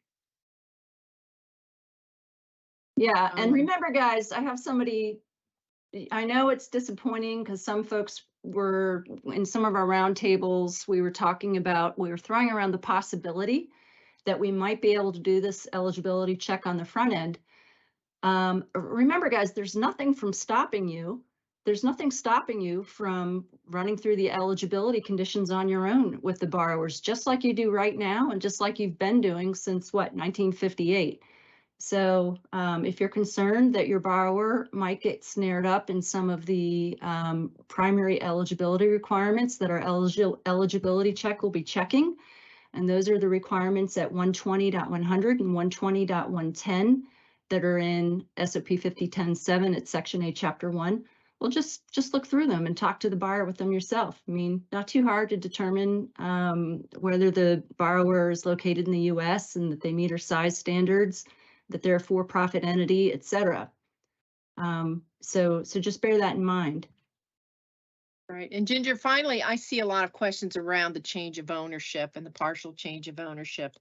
Yeah, and remember, guys, I have somebody, I know it's disappointing because some folks were in some of our roundtables, we were throwing around the possibility that we might be able to do this eligibility check on the front end. Remember, guys, there's nothing stopping you from running through the eligibility conditions on your own with the borrowers, just like you do right now and just like you've been doing since 1958. So if you're concerned that your borrower might get snared up in some of the primary eligibility requirements that our eligibility check will be checking, and those are the requirements at 120.100 and 120.110 that are in SOP 5010-7 at Section A, Chapter 1. Well, just look through them and talk to the buyer with them yourself. I mean, not too hard to determine whether the borrower is located in the U.S. and that they meet our size standards, that they're a for-profit entity, et cetera. So just bear that in mind. Right. And Ginger, finally, I see a lot of questions around the change of ownership and the partial change of ownership.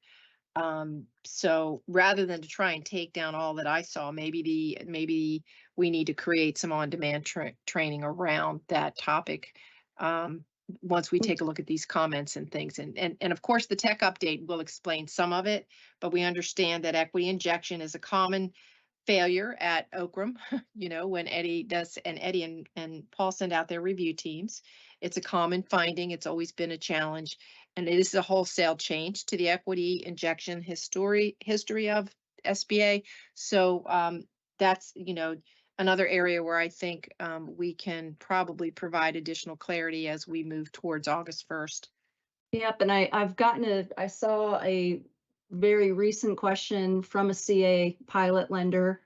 So rather than to try and take down all that I saw, maybe we need to create some on-demand training around that topic. Once we take a look at these comments and things, and of course the tech update will explain some of it, but we understand that equity injection is a common failure at Okram, when Eddie and Paul send out their review teams. It's a common finding. It's always been a challenge. And it is a wholesale change to the equity injection history of SBA. So that's, another area where I think we can probably provide additional clarity as we move towards August 1st. Yep, and I saw a very recent question from a CA pilot lender.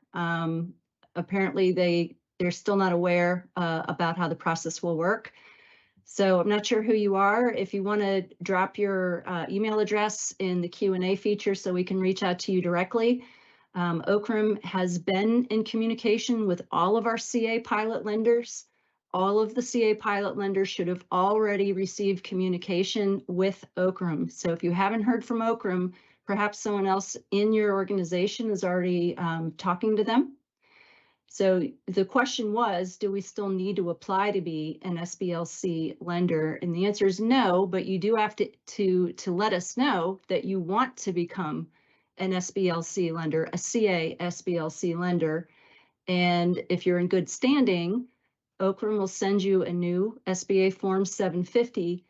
Apparently they're still not aware about how the process will work. So I'm not sure who you are. If you want to drop your email address in the Q&A feature so we can reach out to you directly. OCRM has been in communication with all of our CA pilot lenders. All of the CA pilot lenders should have already received communication with OCRM. So if you haven't heard from OCRM, perhaps someone else in your organization is already talking to them. So the question was, do we still need to apply to be an SBLC lender? And the answer is no, but you do have to let us know that you want to become an SBLC lender, a CA SBLC lender. And if you're in good standing, OCRM will send you a new SBA Form 750,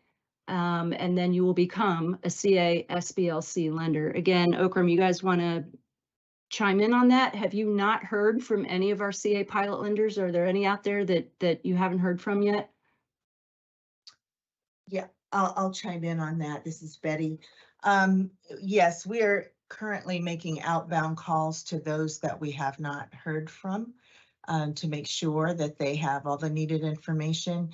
and then you will become a CA SBLC lender. Again, OCRM, you guys want to chime in on that? Have you not heard from any of our CA pilot lenders? Are there any out there that you haven't heard from yet? Yeah, I'll chime in on that. This is Betty. Yes, we are currently making outbound calls to those that we have not heard from to make sure that they have all the needed information.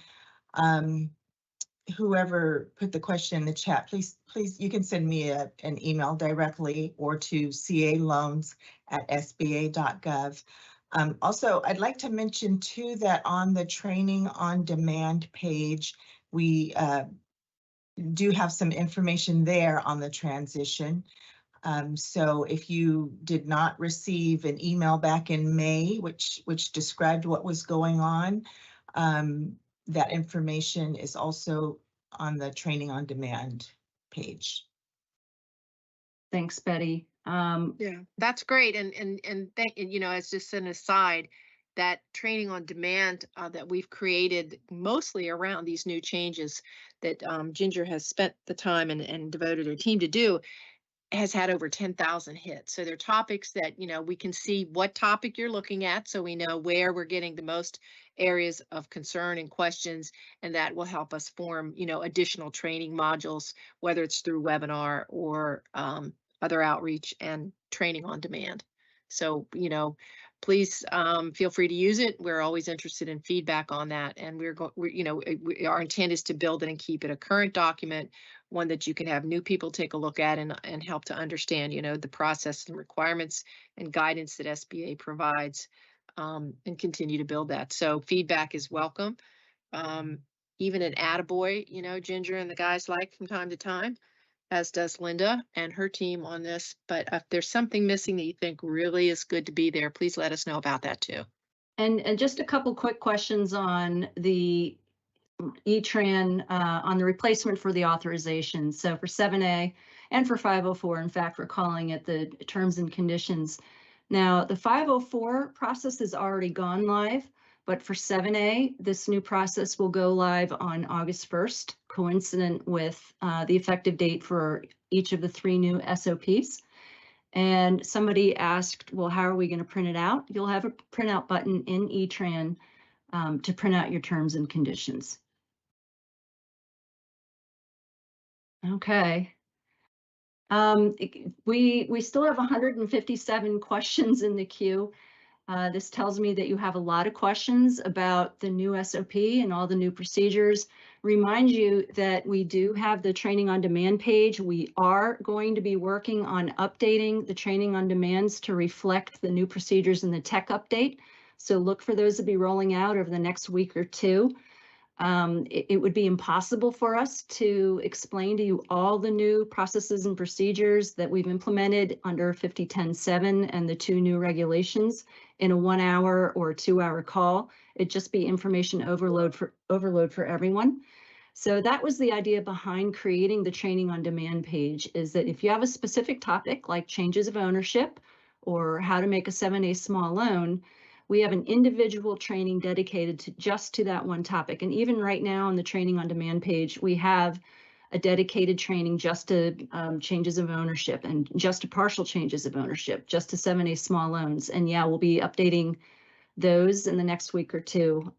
Whoever put the question in the chat, please, you can send me an email directly or to caloans@sba.gov. Also, I'd like to mention too that on the training on demand page, we do have some information there on the transition. So if you did not receive an email back in May, which described what was going on, that information is also on the training on demand page. Thanks, Betty. Yeah, that's great. And as just an aside, that training on demand that we've created mostly around these new changes that Ginger has spent the time and devoted her team to do has had over 10,000 hits. So they're topics that, we can see what topic you're looking at, so we know where we're getting the most areas of concern and questions, and that will help us form, additional training modules, whether it's through webinar or other outreach and training on demand. So, please feel free to use it. We're always interested in feedback on that, and our intent is to build it and keep it a current document, one that you can have new people take a look at and help to understand, the process and requirements and guidance that SBA provides, and continue to build that. So feedback is welcome. Even an attaboy, Ginger and the guys like from time to time, as does Linda and her team on this. But if there's something missing that you think really is good to be there, please let us know about that too. And just a couple quick questions on the E-Tran, on the replacement for the authorization. So for 7A and for 504, in fact, we're calling it the terms and conditions. Now, the 504 process has already gone live, but for 7A, this new process will go live on August 1st, coincident with the effective date for each of the 3 new SOPs. And somebody asked, well, how are we going to print it out? You'll have a printout button in E-Tran to print out your terms and conditions. Okay. We still have 157 questions in the queue. This tells me that you have a lot of questions about the new SOP and all the new procedures. Remind you that we do have the training on demand page. We are going to be working on updating the training on demands to reflect the new procedures in the tech update. So look for those to be rolling out over the next week or two. It would be impossible for us to explain to you all the new processes and procedures that we've implemented under 5010.7 and the 2 new regulations in a 1 hour or 2 hour call. It'd just be information overload for everyone. So that was the idea behind creating the training on demand page, is that if you have a specific topic like changes of ownership or how to make a 7A small loan, we have an individual training dedicated to just to that one topic. And even right now on the training on demand page, we have a dedicated training just to changes of ownership and just to partial changes of ownership, just to 7A small loans. And yeah, we'll be updating those in the next week or two.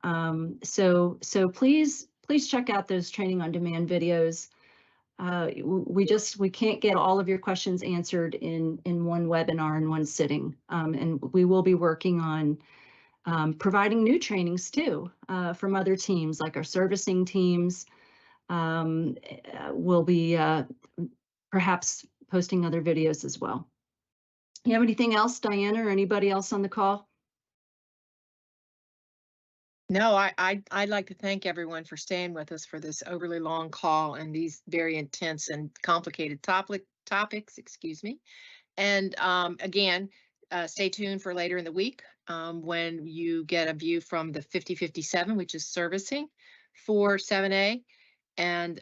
So please check out those training on demand videos. We can't get all of your questions answered in one webinar in one sitting. And we will be working on providing new trainings too from other teams, like our servicing teams. Will be perhaps posting other videos as well. You have anything else, Diana, or anybody else on the call? No, I'd like to thank everyone for staying with us for this overly long call and these very intense and complicated topics, excuse me. And again, stay tuned for later in the week when you get a view from the 5057, which is servicing for 7A, and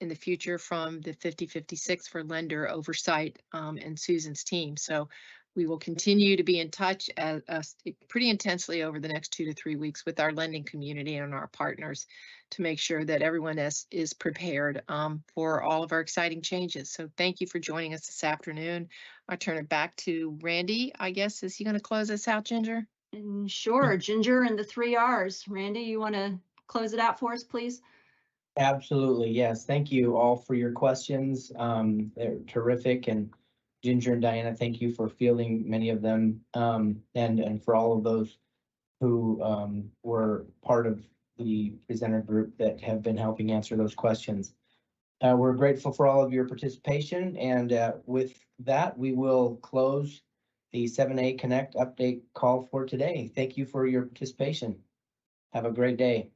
in the future from the 5056 for lender oversight and Susan's team. So we will continue to be in touch pretty intensely over the next 2 to 3 weeks with our lending community and our partners to make sure that everyone is prepared for all of our exciting changes. So thank you for joining us this afternoon. I'll turn it back to Randy, I guess. Is he going to close us out, Ginger? And sure, Ginger and the 3 R's. Randy, you want to close it out for us, please? Absolutely, yes. Thank you all for your questions. They're terrific, and Ginger and Diana, thank you for fielding many of them, and for all of those who were part of the presenter group that have been helping answer those questions. We're grateful for all of your participation, and with that, we will close the 7A Connect update call for today. Thank you for your participation. Have a great day.